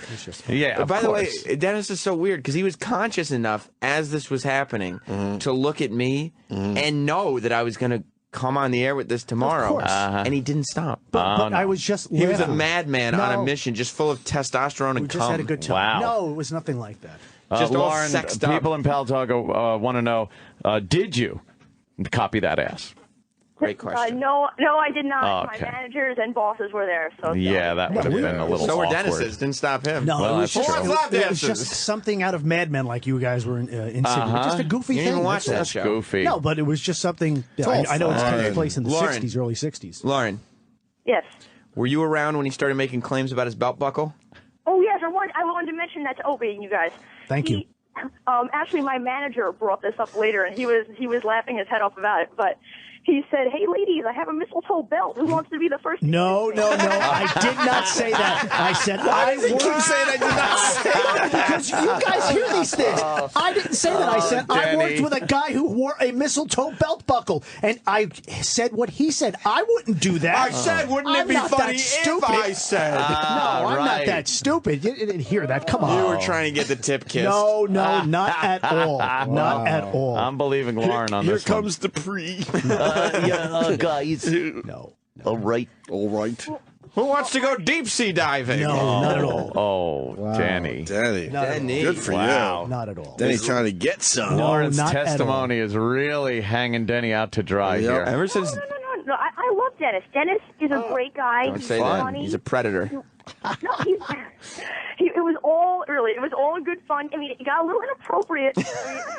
Yeah, But of by the way, course. Dennis is so weird because he was conscious enough as this was happening to look at me and know that I was going to come on the air with this tomorrow. course. And he didn't stop. But I was just He was a laughing. madman on a No. mission just full of testosterone We and just cum. had a good time. Wow. No, it was nothing like that. Just all Lauren, sexed up. people in Palo Alto want to know, did you copy that ass? Great question. No, I did not. Oh, okay. My managers and bosses were there. So Yeah, that would have been a little So were awkward. Dennis's. Didn't stop him. No, Well, it was that's just true. it was just something out of Mad Men, like you guys were insinuating. Just a goofy You thing. didn't even watch that's all. that show. Goofy. No, but it was just something. I know it's taking place in the Lauren. 60s, early 60s. Lauren, Yes. were you around when he started making claims about his belt buckle? Oh yes, I wanted to mention that to Opie and you guys. Thank you. Actually, my manager brought this up later, and he was laughing his head off about it. But he said, "Hey, ladies, I have a mistletoe belt. Who wants to be the first?" No, I did not say that. I said I would. saying I did not say Because you guys hear these things. I didn't say that. I said I Danny. worked with a guy who wore a mistletoe belt buckle, and I said what he said. I wouldn't do that. I said, wouldn't I'm it be not funny that stupid. if I said? No, I'm right. not that stupid. You didn't hear that. Come on. You were trying to get the tip kissed. No, not at all. Not at all. I'm believing Lauren on Here this one. comes the pre. guys. No. All right. Who wants to go deep sea diving? No, not at all. Oh, wow. Danny. Danny. Good for Wow. you. Not at all. Danny's trying to get some. Lauren's not at testimony is really hanging Denny out to dry here. Ever since No, I love Dennis. Dennis is a great guy. don't He's say funny. that. He's a predator. No, it was all early. It was all in good fun. I mean, it got a little inappropriate.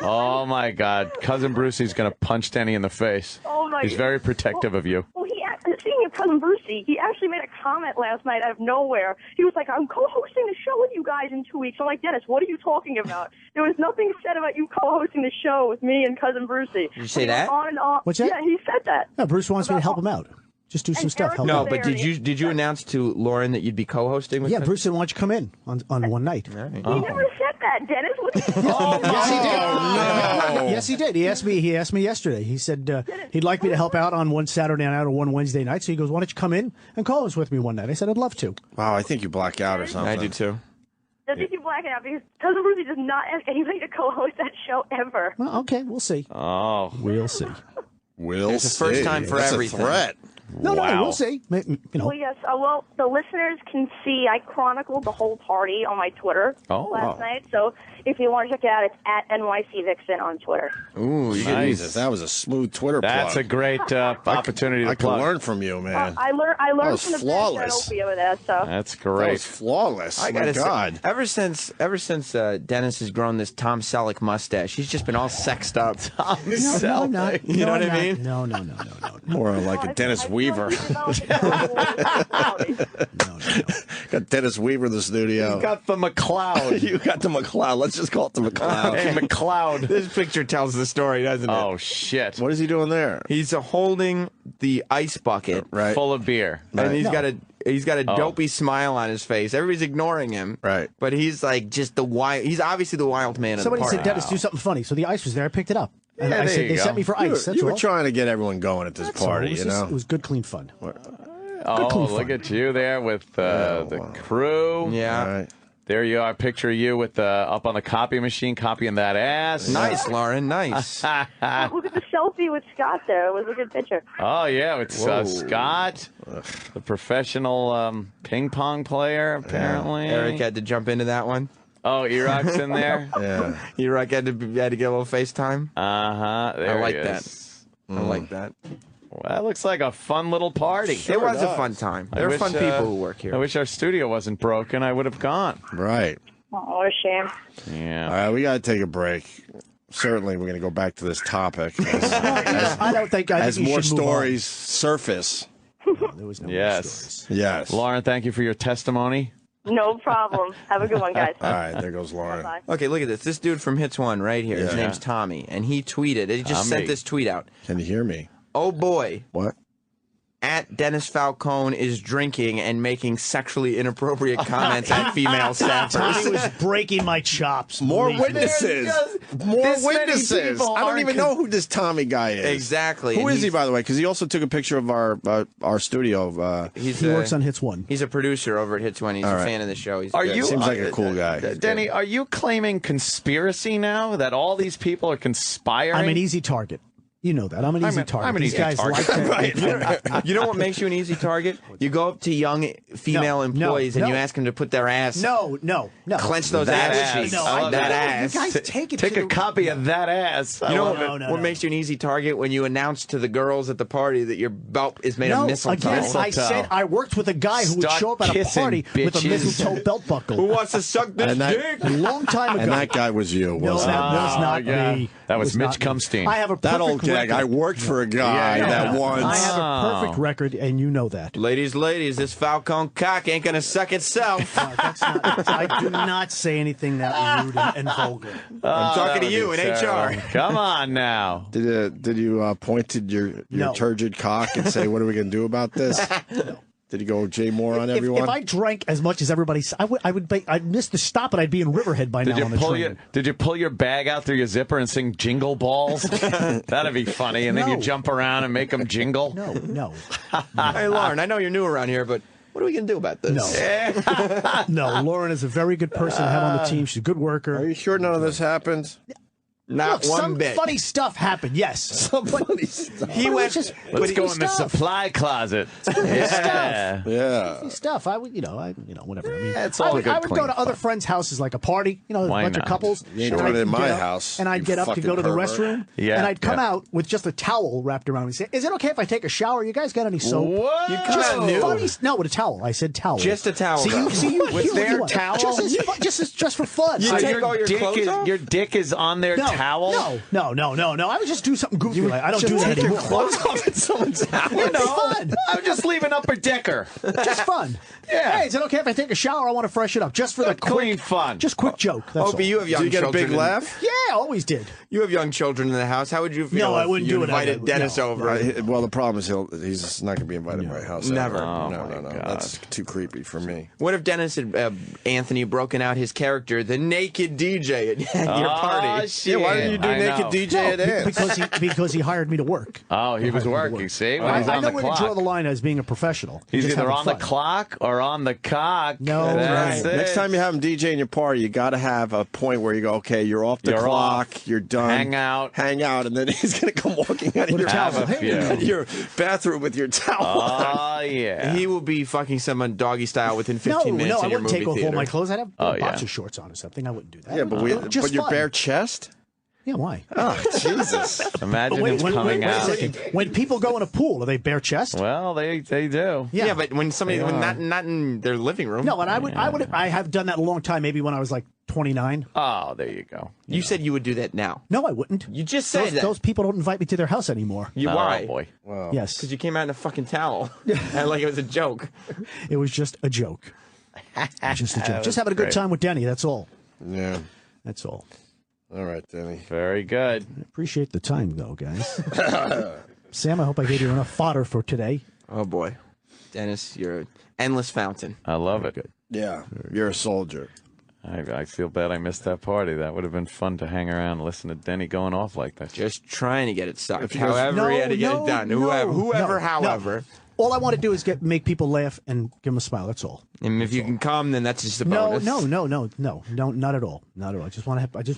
Oh, my God. Cousin Brucey's going to punch Denny in the face. Oh, my He's very protective of you. Well, speaking of Cousin Brucey, he actually made a comment last night out of nowhere. He was like, I'm co-hosting the show with you guys in 2 weeks. I'm like, Dennis, what are you talking about? There was nothing said about you co-hosting the show with me and Cousin Brucey. Did you say that? On and on. What's that? Yeah, he said that. No, Bruce wants me to help him out. Just do some And stuff. Eric Help No, him out. but did you announce to Lauren that you'd be co-hosting with Yeah, her? Bruce said, why don't you come in on one night? He never said that, Dennis. What Yes, he did. Yes, he did. He asked me yesterday. He said he'd like me to help out on one Saturday night or one Wednesday night. So he goes, why don't you come in and co-host with me one night? I said, I'd love to. Wow, I think you black out or something. I do too. I think you're blacking out because Cousin Brucey does not ask anybody to co-host that show ever. Well, okay, we'll see. Oh. We'll see. It's the first time for That's everything. a threat. No, Wow. we'll see. You know. Well, yes. Well, the listeners can see I chronicled the whole party on my Twitter last night. So if you want to check it out, it's at NYC Vixen on Twitter. Ooh, you Nice. Jesus, that was a smooth Twitter plug. That's a great opportunity to I can plug. learn from you, man. I learned was from the flawless. Opie over there. So That's That great. was flawless. I My gotta God. say, ever since Dennis has grown this Tom Selleck mustache, he's just been all sexed up. No, I'm not. You know what I mean? No. More like a Dennis Weaver. no. Got Dennis Weaver in the studio. You got the McCloud. You got the McCloud. Let's just call it the McCloud. Hey, McCloud. This picture tells the story, doesn't it? Oh, shit. What is he doing there? He's holding the ice bucket, Right. Full of beer. and he's No. got a dopey smile on his face. Everybody's ignoring him, Right. But he's like just the wild. He's obviously the wild man of Somebody the party. said, Dennis, do something funny. So the ice was there. I picked it up. And Yeah, I there said, you they go. sent me for ice. That's You were all. trying to get everyone going at this That's all. party, It was you just- know? It was good, clean fun. Oh, clean look fun. at you there with the crew. Yeah, All right. There you are. Picture of you with up on the copy machine, copying that ass. nice, Lauren, nice. Look at the selfie with Scott there. It was a good picture. Oh, yeah. It's Scott, the professional ping pong player, apparently. Eric had to jump into that one. Oh, E-Rock's in there? Yeah. Eric had to get a little FaceTime. Uh-huh. There I like he that. is. I like that. Well, that looks like a fun little party. It was a fun time. There are fun people who work I here. wish our studio wasn't broken. I would have gone. Right. Oh, what a shame. Yeah. All right, we got to take a break. Certainly, we're going to go back to this topic I don't think. I as think you more should move on. stories surface. There was no Yes. more stories. Yes. Lauren, thank you for your testimony. No problem. Have a good one, guys. All right, there goes Lauren. Bye. Okay, look at this. This dude from Hits One right here. His Yeah. name's Tommy, and he tweeted. He just Tommy. sent this tweet out. Can you hear me? Oh boy, What? at Dennis Falcone is drinking and making sexually inappropriate comments at female staffers. Tommy was breaking my chops. More believe me. witnesses. More this many witnesses. people I don't aren't even know who this Tommy guy is. Exactly. Who and is he, he's- by the way? Because he also took a picture of our studio. He's He works on Hits One. He's a producer over at Hits One. He's All a right. fan of the show. He's Are good. you Seems like a cool guy. Denny, are you claiming conspiracy now that all these people are conspiring? I'm an easy target. You know that. I'm an easy target. I'm an These easy guys target. like to, You know what makes you an easy target? You go up to young female No, employees and no. you ask them to put their ass, No. clench those That ass ass. cheeks. No, I I love that You ass. guys take it Take to a copy of that ass. You know I love what makes you an easy target when you announce to the girls at the party that your belt is made of No, mistletoe. again, I Mistletoe. said I worked with a guy who would Start show up at a kissing, party with a bitches. mistletoe belt buckle. Who wants to suck this And that- dick? A long time ago. and that guy was you, no, wasn't that it? was not yeah. me. That was It Mitch not me. Cumstein. I have a perfect That old gag. record. I worked for a guy Yeah, that once. I have a perfect record, and you know that. Ladies, this Falcone cock ain't gonna suck itself. That's not, I do not say anything that rude and vulgar. I'm talking to you in HR. Come on now. Did you point to your No. turgid cock and say, "What are we going to do about this"? Did you go Jay Moore on everyone? If I drank as much as everybody, I'd miss the stop, and I'd be in Riverhead by Did now you on the train. pull your bag out through your zipper and sing Jingle Balls? That'd be funny. And then you No. jump around and make them jingle. No. Hey, Lauren, I know you're new around here, but what are we gonna do about this? No. No, Lauren is a very good person to have on the team. She's a good worker. Are you sure none of this happens? Not one some bit. funny stuff happened. Yes, Some funny stuff. He went. Let's go in the supply closet. Stuff. Yeah. Stuff. I would, whatever. I mean, It's all good, I would go clean to other fun. friends' houses, like a party, a Why bunch not? of couples. You ain't and doing I'd it in my get up- house, And I'd you get up to fucking go to the pervert. restroom, Yeah, and I'd come yeah. out with just a towel wrapped around me. Say, "Is it okay if I take a shower? You guys got any soap?" What? You come out nude? Funny, no, with a towel. I said towel. Just a towel. See you. With you- their you- towel? Just for fun. You So take all your clothes off? Your dick is on their towel? No. I would just do something goofy. Like, I don't do that Take your anymore. clothes off at someone's house. Fun. I'm just leaving upper decker. Just fun. Yeah. Hey, is it okay if I take a shower? I want to freshen up. Just for the Clean fun. Just quick joke. That's Opie, all. you have young Do you get a children. big laugh? Yeah, always did. You have young children in the house. How would you feel No, I if wouldn't you do it. invited Dennis over? Well, the problem is he's not going to be invited to my house. Never. Ever. Oh, No. my God. That's too creepy for me. What if Dennis had Anthony broken out his character, the naked DJ, at your party? Shit. Yeah, why didn't you do I naked know. DJ at Ants? Because he hired me to work. Oh, he was working. See, when he's I on know the where clock. to draw the line as being a professional. He's Just either having on the fun. clock or on the cock. No, That's right. it. Next time you have him DJ in your party, you got to have a point where you go, okay, you're off the You're clock, off. you're done. Hang out. And then he's going to come walking out of With a your towel. Have a few. out of your bathroom with your towel on. Oh, yeah. He will be fucking someone doggy style within 15 minutes I in your wouldn't movie take off theater. all my clothes. I'd have Oh, yeah. boxer shorts on or something. I wouldn't do that. Yeah, but Just your fun. bare chest? Yeah, why? Oh, Jesus. Imagine Wait, him coming wait a out. second. When people go in a pool, are they bare chest? Well, they do. Yeah, but when somebody, when not in their living room. No, and I have done that a long time. Maybe when I was like 29. Oh, there you go. You said you would do that now. No, I wouldn't. You just said that. Those people don't invite me to their house anymore. Why? Oh, boy. Yes, Because you came out in a fucking towel. And like it was a joke. it was just a joke. Just a joke. Just having a good great. time with Denny. That's all. Yeah. That's all. All right, Denny. Very good. Appreciate the time, though, guys. Sam, I hope I gave you enough fodder for today. Oh, boy. Dennis, you're an endless fountain. I love it. Yeah, you're a soldier. I feel bad I missed that party. That would have been fun to hang around and listen to Denny going off like that. Just trying to get it stuck. If you guys- However he had to get it done. Whoever, however. All I want to do is make people laugh and give them a smile. That's all. And if you can come, then that's just a No, bonus. no, not at all. Not at all. I just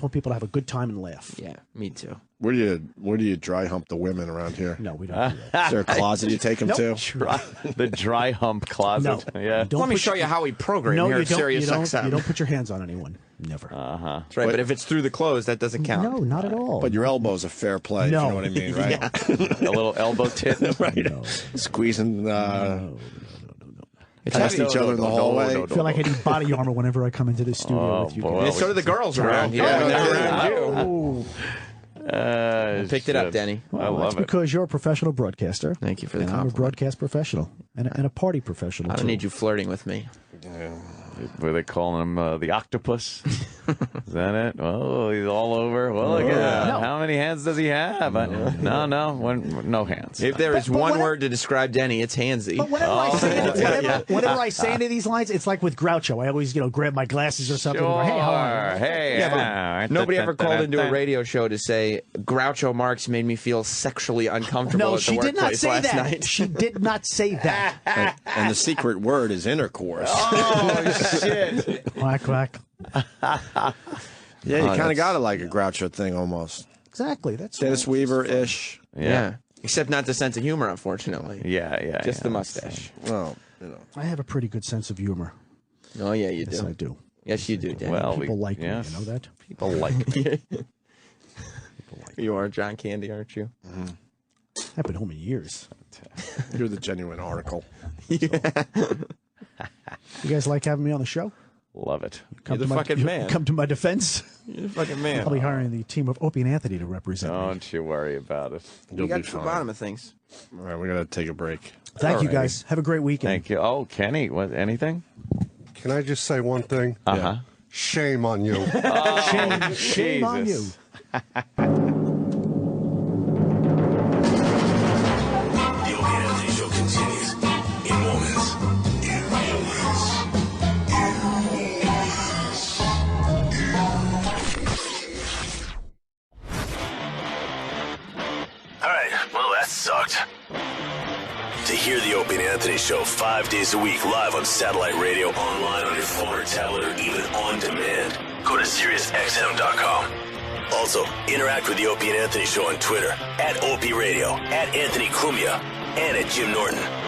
want people to have a good time and laugh. Yeah, me too. Where do you dry hump the women around here? No, we don't do that. Is there a closet you take them Nope. to? The dry hump closet. No. Yeah. Don't Let me put show your- you how we program No, here you at don't. Sirius XM. You don't put your hands on anyone. Never. That's right, but if it's through the clothes, that doesn't count. No, not at all. But your elbow's a fair play, if you No. know what I mean, right? A little elbow tit. Right. Squeezing, It's past heavy. each other in the hallway. I feel like I need body armor whenever I come into the studio with you boy. guys. And so do the girls around here. Yeah, when they're yeah. around you. Picked it up, Denny. I Well, love that's it. because you're a professional broadcaster. Thank you for the and I'm a compliment. broadcast professional and a party professional. I don't too. need you flirting with me. Were they calling him the octopus? Is that it? Oh, he's all over. Well, look at that. No. How many hands does he have? No hands. If there is But one when I- word to describe Denny, it's handsy. But whenever I say any of these lines, it's like with Groucho. I always, grab my glasses or something. And go, hey, how are you? Hey, Yeah, but nobody ever called into a radio show to say Groucho Marx made me feel sexually uncomfortable No, at the she did not workplace say last that. night. She did not say that. And the secret word is intercourse. Oh, shit. Quack, quack. Yeah, you kind of got it like a Groucho thing almost. Exactly. That's Dennis Weaver-ish. Yeah. Except not the sense of humor, unfortunately. Yeah. Just the mustache. Well, I have a pretty good sense of humor. Oh, yeah, you Yes, do. I do. Yes, you do, Denny. Well, People like me. yes. You know that? People like me. You are John Candy, aren't you? I've been home in years. You're the genuine article. You guys like having me on the show? Love it. You're the fucking man. Come to my defense. You're the fucking man. I'll be hiring the team of Opie and Anthony to represent me. Don't you worry about it. You got to the bottom of things. All right, we got to take a break. Thank you, guys. Have a great weekend. Thank you. Oh, Kenny, what? Anything? Can I just say one thing? Uh-huh. Shame on you. Shame on you. The Opie Anthony Show continues in moments. All right, well, that sucked. To hear the Opie and Anthony Show 5 days a week live on satellite radio, online on your phone or tablet, or even on demand, go to SiriusXM.com. Also, interact with the Opie and Anthony Show on Twitter, @Opie Radio, @Anthony Cumia, and @Jim Norton.